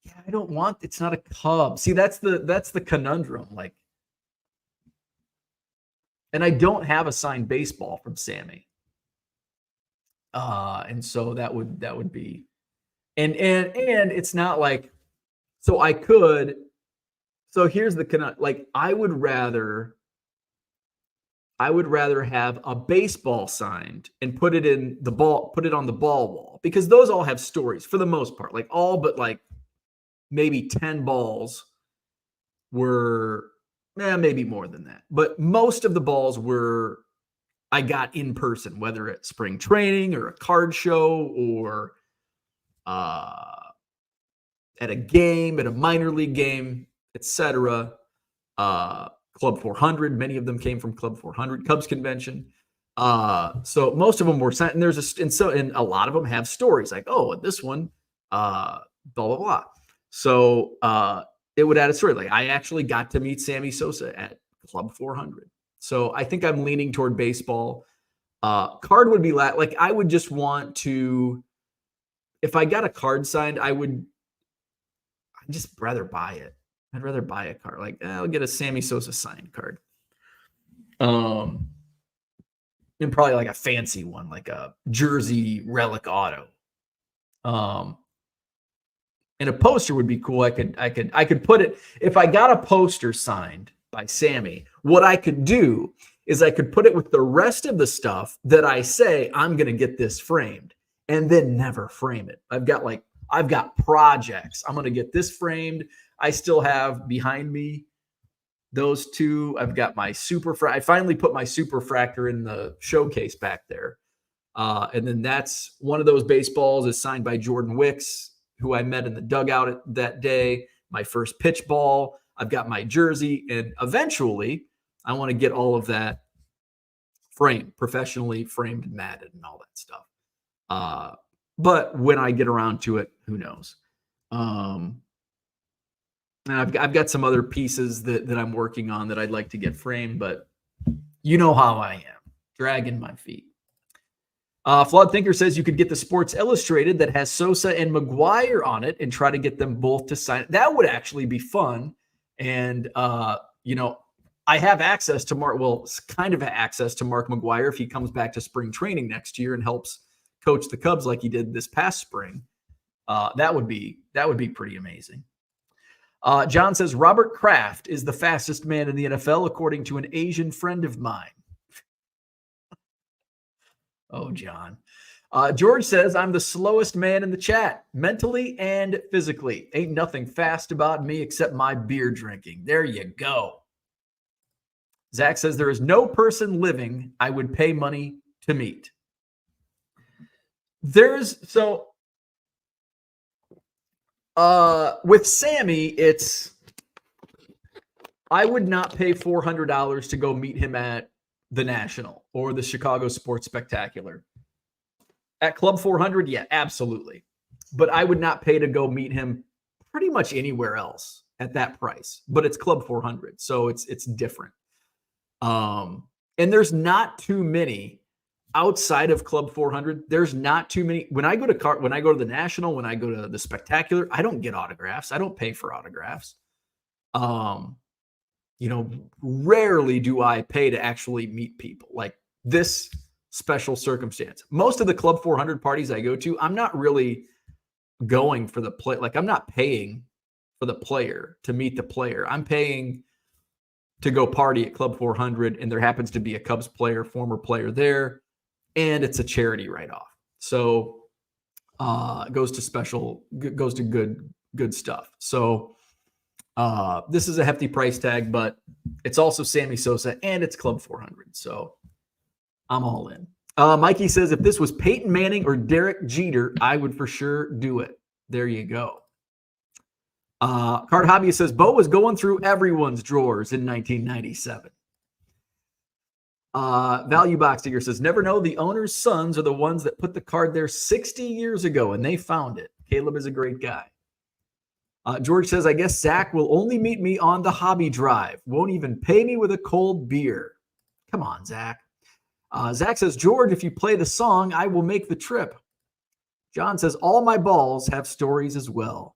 Speaker 1: Yeah, I don't want. It's not a Cub. See, that's the conundrum. Like, and I don't have a signed baseball from Sammy. And so that would be, and it's not like, so I could. So here's the like, I would rather have a baseball signed and put it on the ball wall, because those all have stories for the most part. Like all but like maybe 10 balls were, maybe more than that. But most of the balls were, I got in person, whether at spring training or a card show or at a game, at a minor league game, etc. Club 400, many of them came from Club 400, Cubs convention. So most of them were sent, and and a lot of them have stories like, oh, this one, blah, blah, blah. So it would add a story. Like I actually got to meet Sammy Sosa at Club 400. So I think I'm leaning toward baseball. Card would be like I would just want to if I got a card signed, I'd just rather buy it. I'd rather buy a card. Like, I'll get a Sammy Sosa signed card. And probably like a fancy one, like a jersey relic auto. And a poster would be cool. I could put it, if I got a poster signed by Sammy, what I could do is I could put it with the rest of the stuff that I say I'm going to get this framed and then never frame it. I've got projects. I'm going to get this framed. I still have behind me those two. I've got my I finally put my Superfractor in the showcase back there. And then that's one of those baseballs is signed by Jordan Wicks, who I met in the dugout that day. My first pitch ball. I've got my jersey, and eventually I want to get all of that framed, professionally framed and matted and all that stuff. But when I get around to it, who knows? And I've got some other pieces that I'm working on that I'd like to get framed, but you know how I am, dragging my feet. Flawed Thinker says you could get the Sports Illustrated that has Sosa and McGwire on it and try to get them both to sign it. That would actually be fun. And, I have access to kind of access to Mark McGwire if he comes back to spring training next year and helps coach the Cubs like he did this past spring. That would be pretty amazing. John says Robert Kraft is the fastest man in the NFL, according to an Asian friend of mine. Oh, John. George says, I'm the slowest man in the chat, mentally and physically. Ain't nothing fast about me except my beer drinking. There you go. Zach says, there is no person living I would pay money to meet. With Sammy, I would not pay $400 to go meet him at the National or the Chicago Sports Spectacular. At Club 400, yeah, absolutely. But I would not pay to go meet him pretty much anywhere else at that price. But it's Club 400, so it's different. And there's not too many outside of Club 400. There's not too many. When I go to the National, when I go to the Spectacular, I don't get autographs. I don't pay for autographs. Rarely do I pay to actually meet people like this special circumstance. Most of the Club 400 parties I go to, I'm not really going for the play. Like, I'm not paying for the player to meet the player. I'm paying to go party at Club 400, and there happens to be a Cubs player, former player there, and it's a charity write-off. So it goes to good stuff. So this is a hefty price tag, but it's also Sammy Sosa and it's Club 400. So I'm all in. Mikey says, if this was Peyton Manning or Derek Jeter, I would for sure do it. There you go. Card Hobby says, Bo was going through everyone's drawers in 1997. Value Box Digger says, never know, the owner's sons are the ones that put the card there 60 years ago and they found it. Caleb is a great guy. George says, I guess Zach will only meet me on the hobby drive. Won't even pay me with a cold beer. Come on, Zach. Zach says, George, if you play the song, I will make the trip. John says, all my balls have stories as well.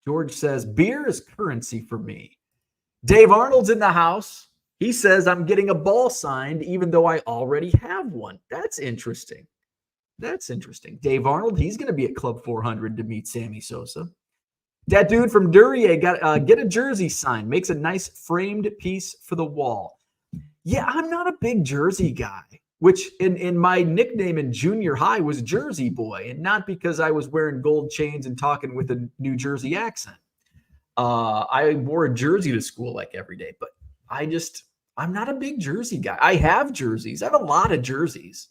Speaker 1: George says, beer is currency for me. Dave Arnold's in the house. He says, I'm getting a ball signed even though I already have one. That's interesting. Dave Arnold, he's going to be at Club 400 to meet Sammy Sosa. That dude from Duryea got get a jersey signed. Makes a nice framed piece for the wall. Yeah, I'm not a big jersey guy, which in my nickname in junior high was Jersey Boy, and not because I was wearing gold chains and talking with a New Jersey accent. I wore a jersey to school like every day, but I'm not a big jersey guy. I have jerseys. I have a lot of jerseys,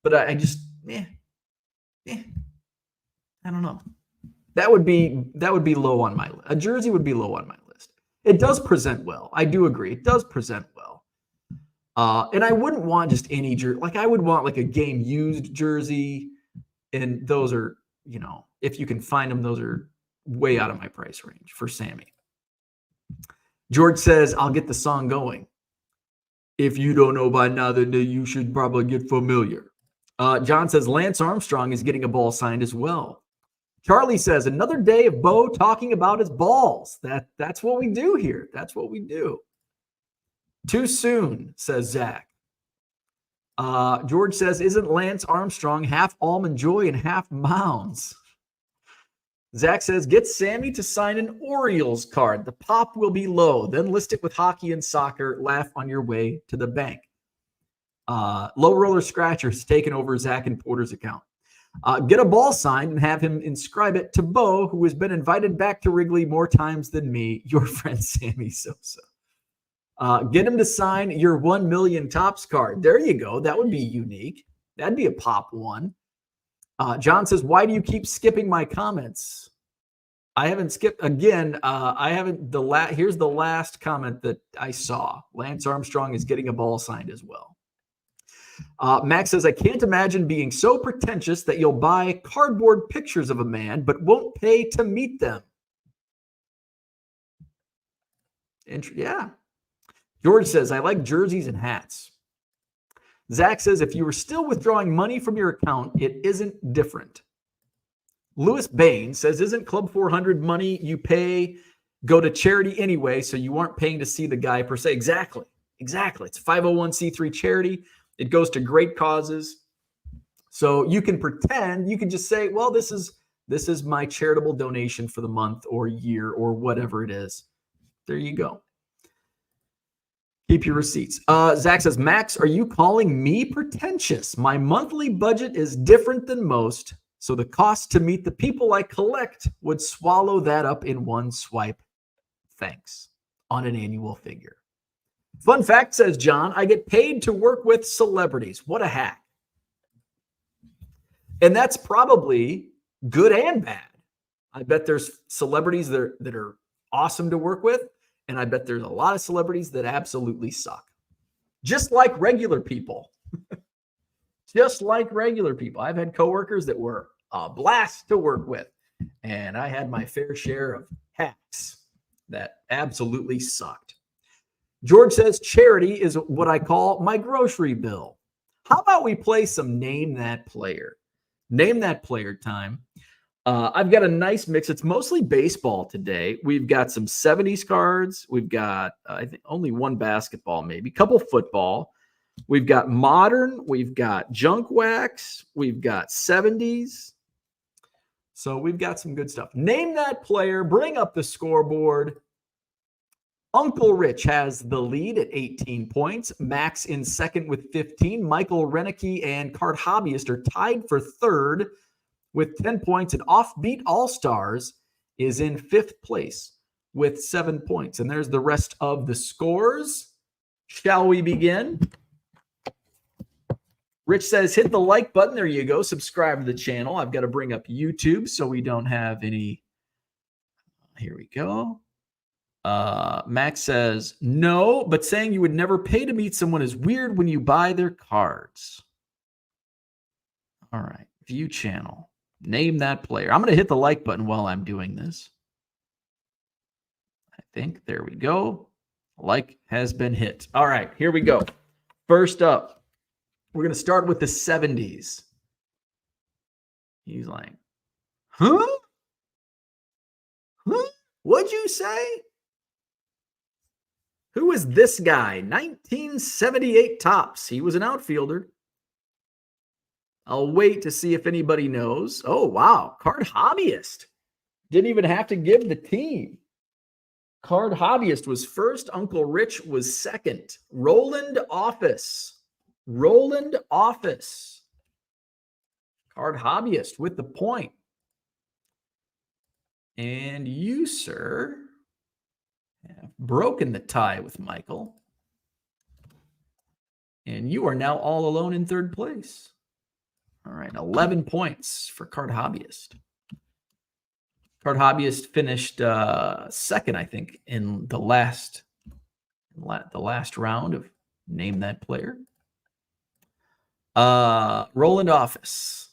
Speaker 1: but I don't know. That would be low on my list. A jersey would be low on my list. It does present well. I do agree. It does present well. And I wouldn't want just any jersey. Like, I would want like a game used jersey. And those are, if you can find them, those are way out of my price range for Sammy. George says, I'll get the song going. If you don't know by now, then you should probably get familiar. John says Lance Armstrong is getting a ball signed as well. Charlie says another day of Bo talking about his balls. That's what we do here. That's what we do. Too soon, says Zach. George says, isn't Lance Armstrong half Almond Joy and half Mounds? Zach says, get Sammy to sign an Orioles card. The pop will be low. Then list it with hockey and soccer. Laugh on your way to the bank. Low Roller Scratchers taking over Zach and Porter's account. Get a ball signed and have him inscribe it to Bo, who has been invited back to Wrigley more times than me, your friend Sammy Sosa. Get him to sign your 1 million Topps card. There you go. That would be unique. That'd be a pop one. John says, why do you keep skipping my comments? I haven't skipped again. I haven't. Here's the last comment that I saw. Lance Armstrong is getting a ball signed as well. Max says, I can't imagine being so pretentious that you'll buy cardboard pictures of a man, but won't pay to meet them. Yeah. George says, I like jerseys and hats. Zach says, if you were still withdrawing money from your account, it isn't different. Lewis Bain says, isn't Club 400 money you pay go to charity anyway, so you aren't paying to see the guy per se? Exactly. It's a 501c3 charity. It goes to great causes. So you can pretend, you can just say, well, this is my charitable donation for the month or year or whatever it is. There you go. Keep your receipts. Zach says, Max, are you calling me pretentious? My monthly budget is different than most, so the cost to meet the people I collect would swallow that up in one swipe. Thanks. On an annual figure. Fun fact, says John, I get paid to work with celebrities. What a hack. And that's probably good and bad. I bet there's celebrities that are awesome to work with. And I bet there's a lot of celebrities that absolutely suck. Just like regular people. Just like regular people. I've had coworkers that were a blast to work with. And I had my fair share of hacks that absolutely sucked. George says charity is what I call my grocery bill. How about we play some Name That Player? Name That Player time. I've got a nice mix. It's mostly baseball today. We've got some 70s cards. We've got, I think, only one basketball, maybe. A couple football. We've got modern. We've got junk wax. We've got 70s. So we've got some good stuff. Name that player. Bring up the scoreboard. Uncle Rich has the lead at 18 points. Max in second with 15. Michael Renicky and Card Hobbyist are tied for third with 10 points. And Offbeat All-Stars is in fifth place with 7 points. And there's the rest of the scores. Shall we begin? Rich says, hit the like button. There you go. Subscribe to the channel. I've got to bring up YouTube so we don't have any. Here we go. Max says, no, but saying you would never pay to meet someone is weird when you buy their cards. All right. View channel. Name that player. I'm going to hit the like button while I'm doing this. I think. There we go. Like has been hit. All right. Here we go. First up, we're going to start with the 70s. He's like, huh? Huh? What'd you say? Who is this guy? 1978 Topps. He was an outfielder. I'll wait to see if anybody knows. Oh, wow. Card Hobbyist. Didn't even have to give the team. Card Hobbyist was first. Uncle Rich was second. Roland Office. Roland Office. Card Hobbyist with the point. And you, sir, have broken the tie with Michael. And you are now all alone in third place. All right, 11 points for Card Hobbyist. Card Hobbyist finished second, I think, in the last round of Name That Player. Roland Office.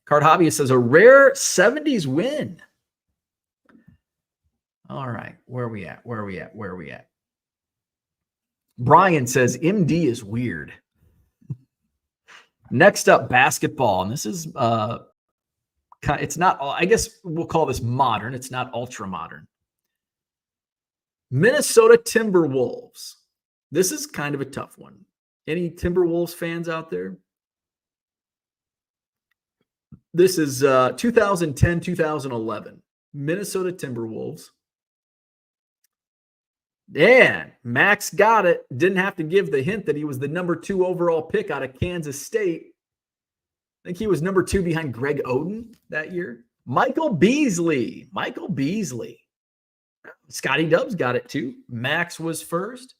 Speaker 1: Card Hobbyist says a rare 70s win. All right, where are we at? Brian says MD is weird. Next up, basketball. And this is it's not, I guess we'll call this modern. It's not ultra modern. Minnesota Timberwolves. This is kind of a tough one. Any Timberwolves fans out there? This is 2010, 2011. Minnesota Timberwolves. And Max got it. Didn't have to give the hint that he was the number 2 overall pick out of Kansas State. I think he was number 2 behind Greg Oden that year. Michael Beasley. Michael Beasley. Scotty Dubs got it too. Max was first.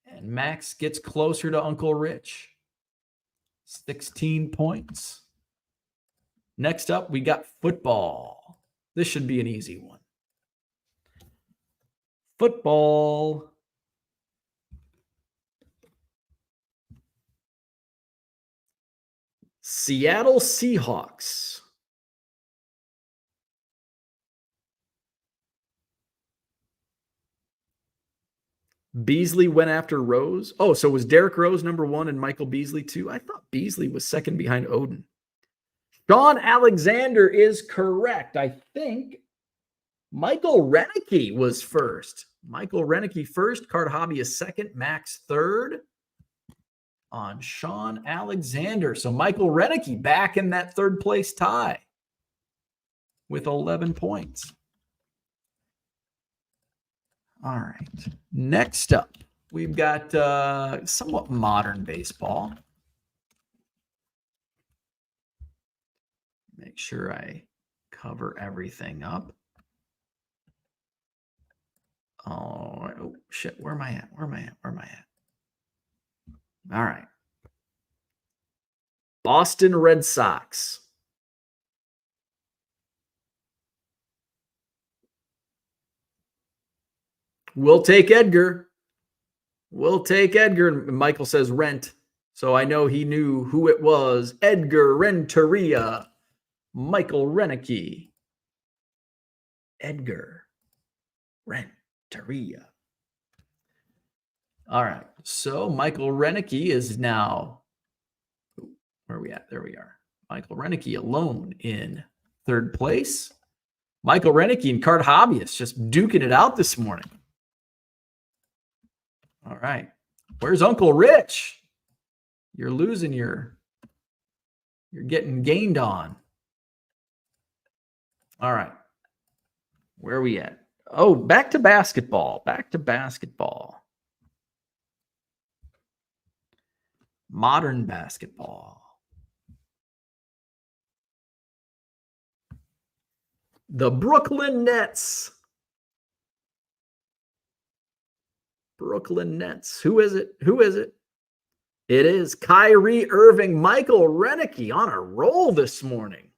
Speaker 1: And Max gets closer to Uncle Rich. 16 points. Next up, we got football. This should be an easy one. Football. Seattle Seahawks. Beasley went after Rose. Oh, so was Derrick Rose number 1 and Michael Beasley 2? I thought Beasley was second behind Oden. Sean Alexander is correct. I think Michael Renicky was first. Michael Renicky first. Card Hobby is second. Max third on Sean Alexander. So Michael Renicky back in that third place tie with 11 points. All right. Next up, we've got somewhat modern baseball. Make sure I cover everything up. Oh, shit. Where am I at? All right. Boston Red Sox. We'll take Edgar. And Michael says rent. So I know he knew who it was. Edgar Renteria. Michael Renicky. Edgar Renteria. All right. So Michael Renicky is now, where are we at? There we are. Michael Renicky alone in third place. Michael Renicky and Card Hobbyist just duking it out this morning. All right. Where's Uncle Rich? You're losing you're getting gained on. All right. Where are we at? Oh, back to basketball. Modern basketball. The Brooklyn Nets. Who is it? It is Kyrie Irving. Michael Renicky on a roll this morning.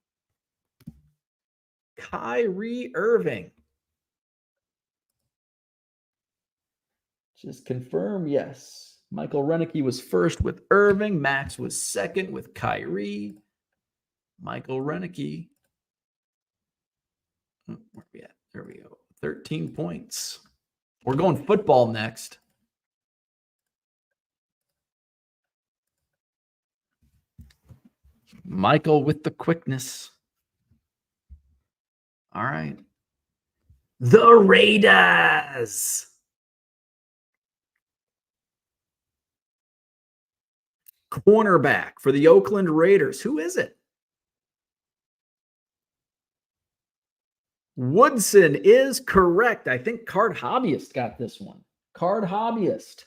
Speaker 1: Kyrie Irving. Just confirm, yes. Michael Renicky was first with Irving. Max was second with Kyrie. Michael Renicky. Where are we at? There we go. 13 points. We're going football next. Michael with the quickness. All right. The Raiders. Cornerback for the Oakland Raiders. Who is it? Woodson is correct. I think Card Hobbyist got this one. Card Hobbyist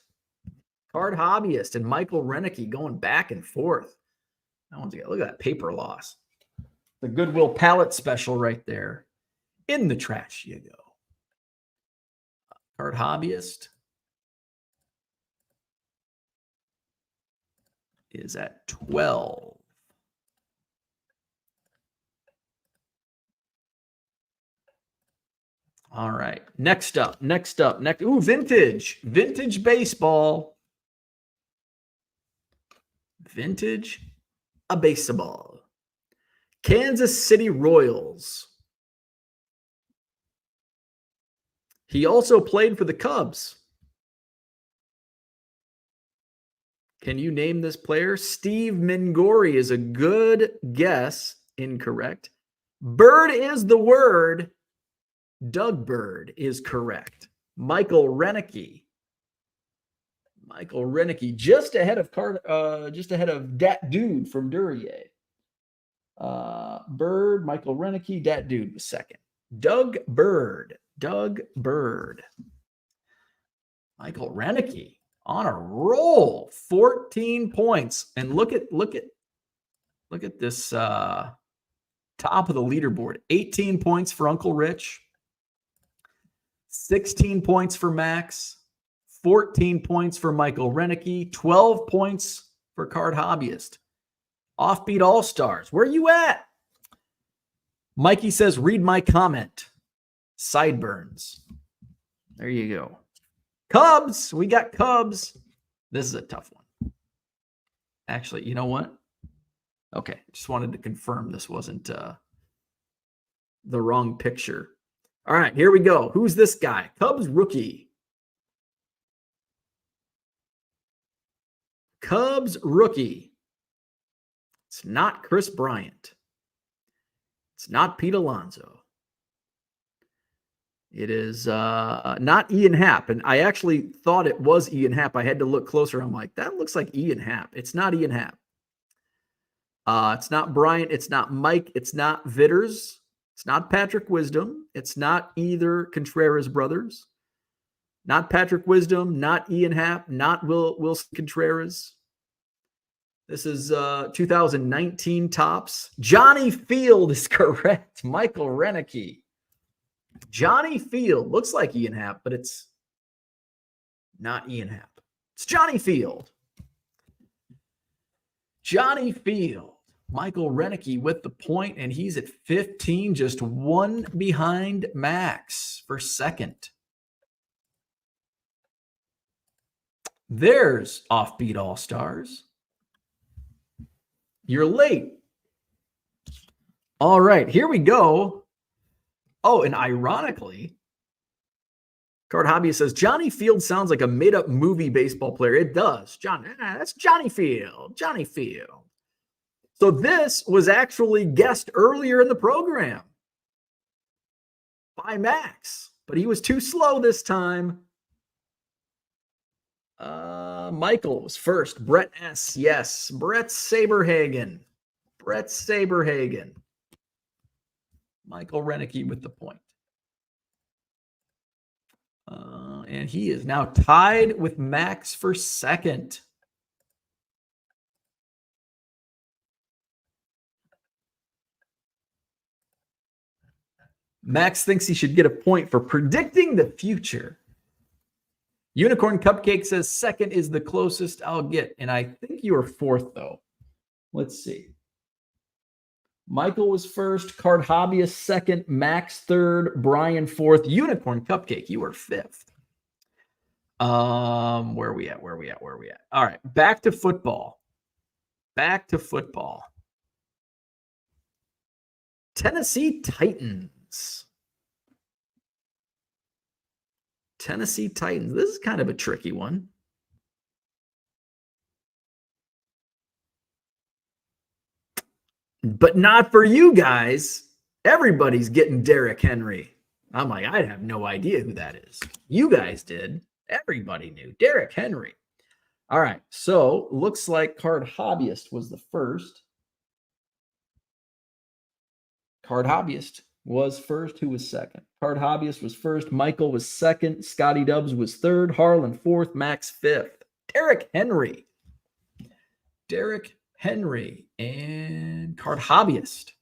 Speaker 1: and Michael Renicky going back and forth. That one's got, look at that paper loss. The Goodwill palette special right there. In the trash you go. Card Hobbyist is at 12. All right. Next up. Ooh, vintage baseball. Vintage a baseball. Kansas City Royals. He also played for the Cubs. Can you name this player? Steve Mingori is a good guess. Incorrect. Bird is the word. Doug Bird is correct. Michael Renicky. Michael Renicky, just ahead of Dat Dude from Duryea. Bird, Michael Renicky, Dat Dude was second. Doug Bird. Michael Renicky on a roll, 14 points. And look at this top of the leaderboard. 18 points for Uncle Rich, 16 points for Max, 14 points for Michael Renicky, 12 points for Card Hobbyist. Offbeat All-Stars, where are you at? Mikey says, read my comment. Sideburns. There you go. Cubs. We got Cubs. This is a tough one. Actually, you know what? Okay. Just wanted to confirm this wasn't the wrong picture. All right, here we go. Who's this guy? Cubs rookie. Cubs rookie. It's not Chris Bryant. It's not Pete Alonso. It is not Ian Happ. And I actually thought it was Ian Happ. I had to look closer. I'm like, that looks like Ian Happ. It's not Ian Happ. It's not Bryant. It's not Mike. It's not Vitters. It's not Patrick Wisdom. It's not either Contreras brothers. Not Patrick Wisdom. Not Ian Happ. Not Wilson Contreras. This is 2019 tops. Johnny Field is correct. Michael Renicky. Johnny Field. Looks like Ian Happ, but it's not Ian Happ. It's Johnny Field. Johnny Field. Michael Renicky with the point, and he's at 15, just one behind Max for second. There's Offbeat All-Stars. You're late. All right, here we go. Oh, and ironically, Card Hobby says, Johnny Field sounds like a made-up movie baseball player. It does. That's Johnny Field. Johnny Field. So this was actually guessed earlier in the program by Max, but he was too slow this time. Michael was first. Brett S. Yes. Brett Saberhagen. Michael Renicky with the point. And he is now tied with Max for second. Max thinks he should get a point for predicting the future. Unicorn Cupcake says second is the closest I'll get. And I think you are fourth, though. Let's see. Michael was first. Card Hobbyist second. Max third. Brian fourth. Unicorn Cupcake, you were fifth. Where are we at? All right. Back to football. Tennessee Titans. This is kind of a tricky one. But not for you guys. Everybody's getting Derrick Henry. I'm like, I have no idea who that is. You guys did. Everybody knew. Derrick Henry. All right. So looks like Card Hobbyist was the first. Card Hobbyist was first. Who was second? Card Hobbyist was first. Michael was second. Scotty Dubs was third. Harlan fourth. Max fifth. Derrick Henry. And Card Hobbyist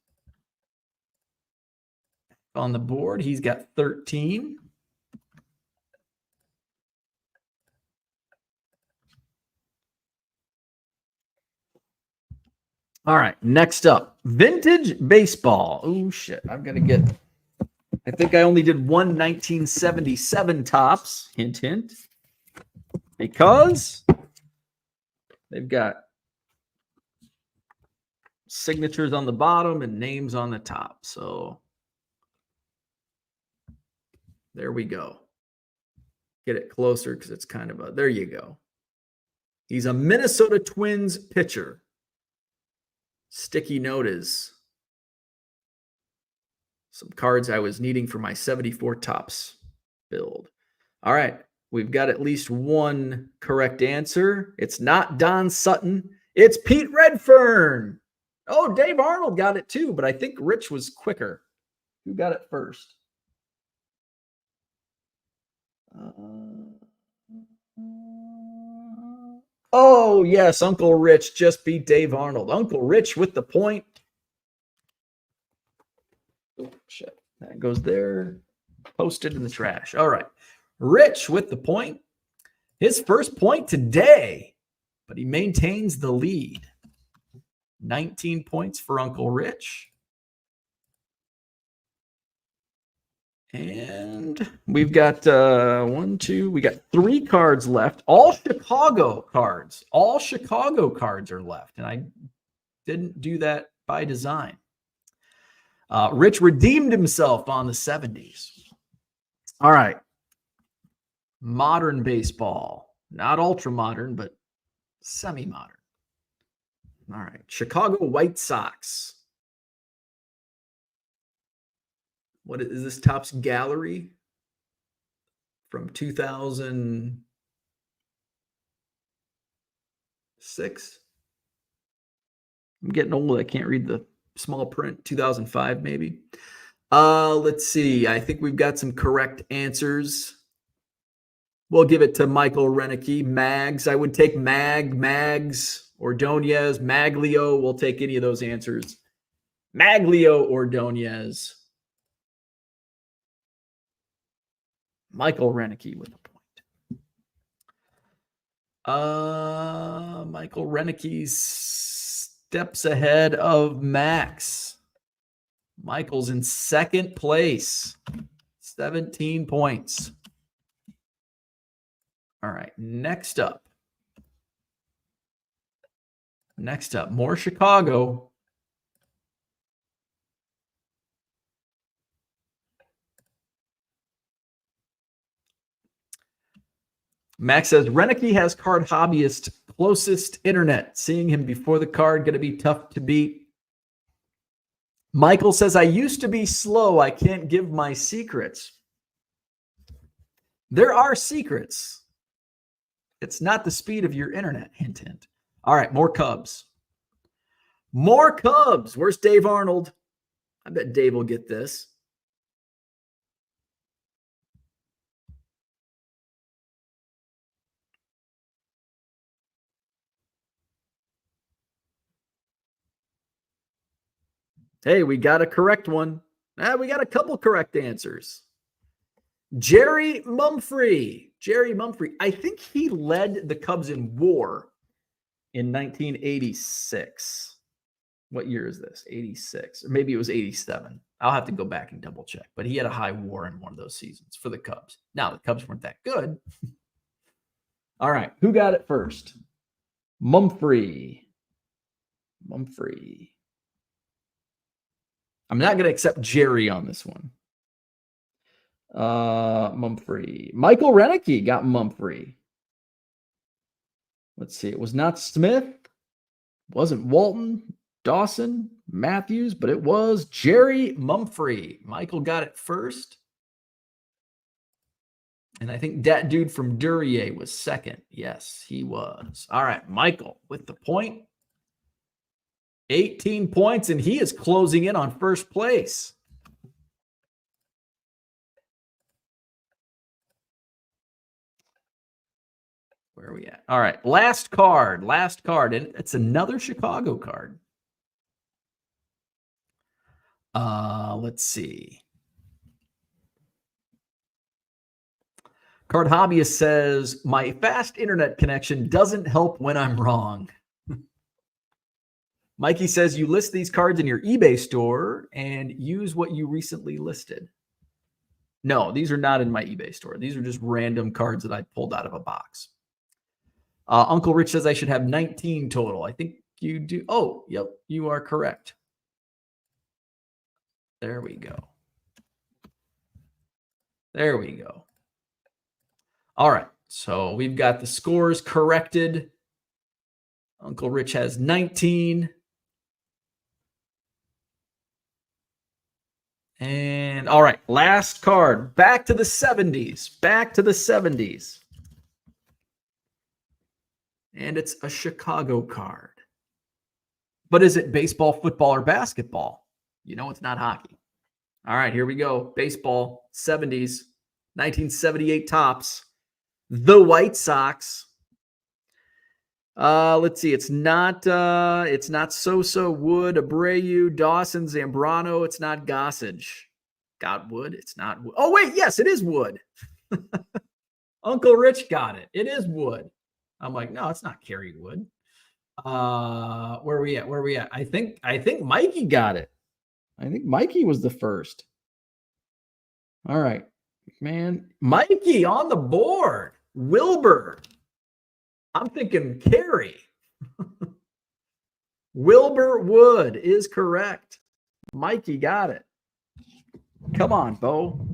Speaker 1: on the board. He's got 13. All right, next up, vintage baseball. Oh, shit. I think I only did one 1977 tops. Hint, hint. Because they've got signatures on the bottom and names on the top. So there we go. Get it closer because it's kind of there you go. He's a Minnesota Twins pitcher. Sticky note is some cards I was needing for my 74 Topps build. All right. We've got at least one correct answer. It's not Don Sutton. It's Pete Redfern. Oh, Dave Arnold got it too, but I think Rich was quicker. Who got it first? Oh, yes, Uncle Rich just beat Dave Arnold. Uncle Rich with the point. Oh, shit. That goes there. Posted in the trash. All right. Rich with the point. His first point today, but he maintains the lead. 19 points for Uncle Rich. And we've got we got 3 cards left. All Chicago cards. All Chicago cards are left. And I didn't do that by design. Rich redeemed himself on the 70s. All right. Modern baseball. Not ultra modern, but semi-modern. All right. Chicago White Sox. What is this? Topps Gallery from 2006? I'm getting old. I can't read the small print. 2005, maybe. Let's see. I think we've got some correct answers. We'll give it to Michael Renicky. Mags. I would take Mags, Ordonez, Maglio. We'll take any of those answers. Maglio, Ordonez. Michael Renicky with a point. Michael Renicky steps ahead of Max. Michael's in second place. 17 points. All right, next up, more Chicago. Max says, Renicky has card hobbyist closest internet. Seeing him before the card, going to be tough to beat. Michael says, I used to be slow. I can't give my secrets. There are secrets. It's not the speed of your internet. Hint, hint. All right, more Cubs. More Cubs. Where's Dave Arnold? I bet Dave will get this. Hey, we got a correct one. We got a couple correct answers. Jerry Mumphrey. I think he led the Cubs in WAR in 1986. What year is this? 86. Or maybe it was 87. I'll have to go back and double check. But he had a high WAR in one of those seasons for the Cubs. Now, the Cubs weren't that good. All right. Who got it first? Mumphrey. I'm not going to accept Jerry on this one. Mumphrey. Michael Renicky got Mumphrey. Let's see. It was not Smith. Wasn't Walton, Dawson, Matthews, but it was Jerry Mumphrey. Michael got it first. And I think that dude from Duryea was second. Yes, he was. All right, Michael with the point. 18 points, and he is closing in on first place. Where are we at? All right, last card, and it's another Chicago card. Let's see. Card Hobbyist says, my fast internet connection doesn't help when I'm wrong. Mikey says, you list these cards in your eBay store and use what you recently listed. No, these are not in my eBay store. These are just random cards that I pulled out of a box. Uncle Rich says I should have 19 total. I think you do. Oh, yep, you are correct. There we go. There we go. All right, so we've got the scores corrected. Uncle Rich has 19. And all right, last card. Back to the 70s. Back to the 70s. And it's a Chicago card. But is it baseball, football, or basketball? You know it's not hockey. All right, here we go. Baseball, 70s, 1978 Topps. The White Sox. Let's see. It's not Sosa, Wood, Abreu, Dawson, Zambrano. It's not Gossage. Got Wood. It's not Wood. Oh, wait. Yes, it is Wood. Uncle Rich got it. It is Wood. I'm like, no, it's not Kerry Wood. Where are we at? I think Mikey got it. I think Mikey was the first. All right, man. Mikey on the board. Wilbur. I'm thinking Kerry. Wilbur Wood is correct. Mikey got it. Come on, Bo.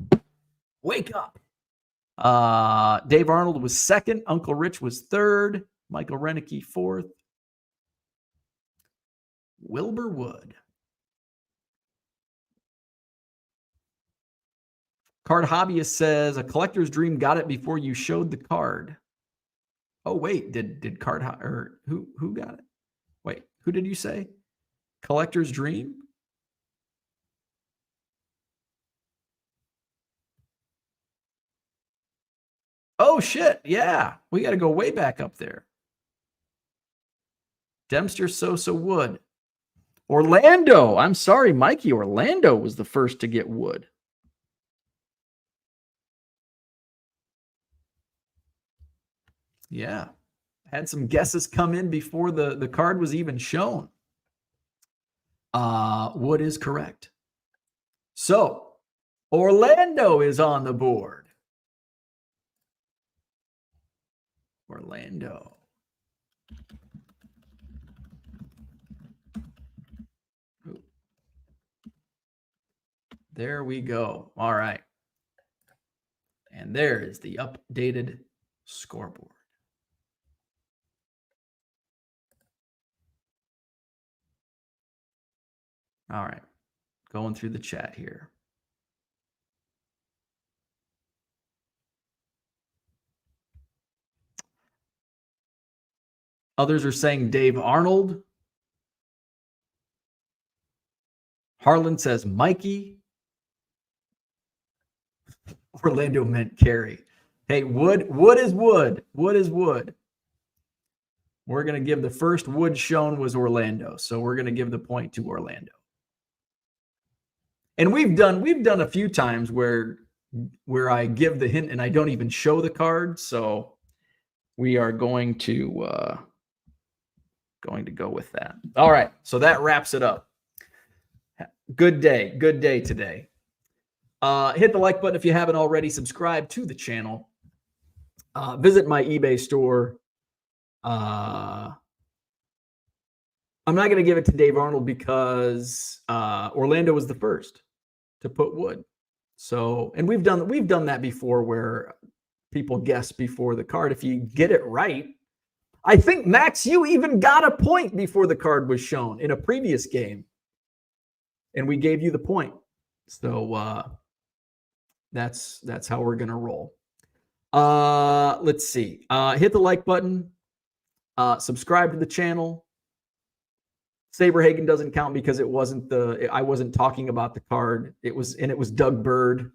Speaker 1: Wake up. Dave Arnold was second. Uncle Rich was third. Michael Renicky fourth. Wilbur Wood. Card Hobbyist says a collector's dream got it before you showed the card. Oh wait, did Card or who got it? Wait, who did you say? Collector's dream? Oh shit, yeah. We got to go way back up there. Dempster, Sosa, Wood. Orlando. I'm sorry, Mikey. Orlando was the first to get Wood. Yeah. Had some guesses come in before the card was even shown. Wood is correct. So, Orlando is on the board. Orlando. There we go. All right. And there is the updated scoreboard. All right. Going through the chat here. Others are saying Dave Arnold. Harlan says Mikey. Orlando meant Kerry. Hey, Wood is Wood. Wood is Wood. We're going to give the first Wood shown was Orlando. So we're going to give the point to Orlando. And we've done a few times where I give the hint and I don't even show the card. So we are going to go with that. All right. So that wraps it up. Good day today. Hit the like button if you haven't already. Subscribe to the channel. Visit my eBay store. I'm not going to give it to Dave Arnold because Orlando was the first to put Wood. So, and we've done that before where people guess before the card. If you get it right, I think Max, you even got a point before the card was shown in a previous game, and we gave you the point. So that's how we're gonna roll. Let's see. Hit the like button. Subscribe to the channel. Saberhagen doesn't count because I wasn't talking about the card. It was Doug Bird.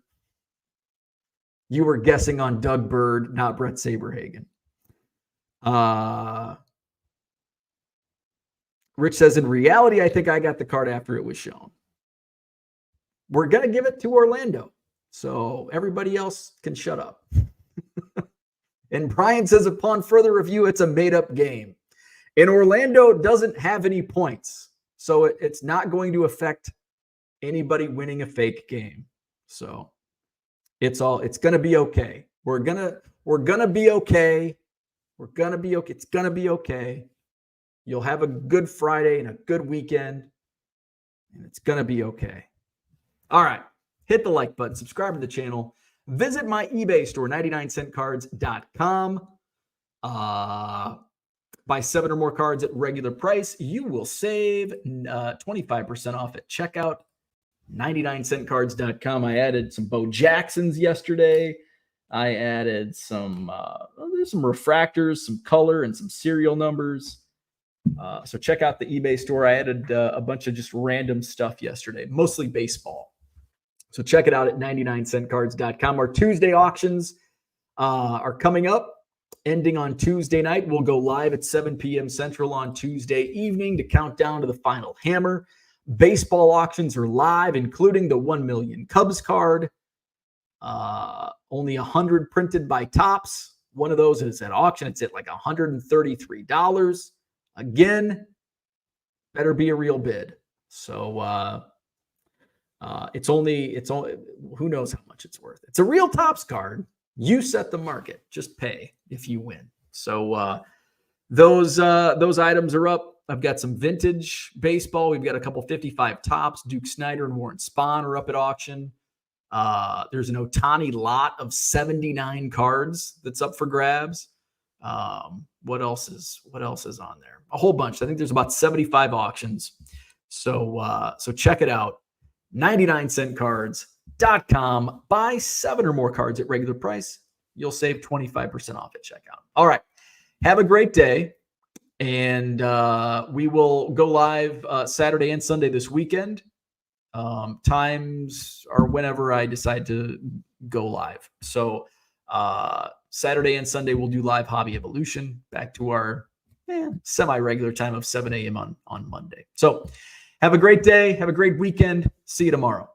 Speaker 1: You were guessing on Doug Bird, not Brett Saberhagen. Rich says, in reality, I think I got the card after it was shown. We're going to give it to Orlando. So everybody else can shut up. And Brian says, upon further review, it's a made-up game. And Orlando doesn't have any points. So it's not going to affect anybody winning a fake game. So it's going to be okay. We're going to be okay. We're going to be okay. It's going to be okay. You'll have a good Friday and a good weekend. And it's going to be okay. All right. Hit the like button. Subscribe to the channel. Visit my eBay store, 99centcards.com. Buy 7 or more cards at regular price. You will save 25% off at checkout. 99centcards.com. I added some Bo Jacksons yesterday. I added some there's some refractors, some color, and some serial numbers. So check out the eBay store. I added a bunch of just random stuff yesterday, mostly baseball. So check it out at 99centcards.com. Our Tuesday auctions are coming up, ending on Tuesday night. We'll go live at 7 p.m. Central on Tuesday evening to count down to the final hammer. Baseball auctions are live, including the 1 million Cubs card. Only 100 printed by Topps. One of those is at auction. It's at like $133. Again, better be a real bid. So it's only who knows how much it's worth. It's a real Topps card. You set the market. Just pay if you win. So those items are up. I've got some vintage baseball. We've got a couple 55 Topps. Duke Snider and Warren Spahn are up at auction. There's an Ohtani lot of 79 cards that's up for grabs. What else is on there? A whole bunch. I think there's about 75 auctions. So check it out. 99centcards.com. Buy 7 or more cards at regular price. You'll save 25% off at checkout. All right. Have a great day. And we will go live Saturday and Sunday this weekend. Times are whenever I decide to go live. So Saturday and Sunday we'll do live Hobby Evolution, back to our semi-regular time of 7 a.m. on Monday. So have a great day. Have a great weekend. See you tomorrow.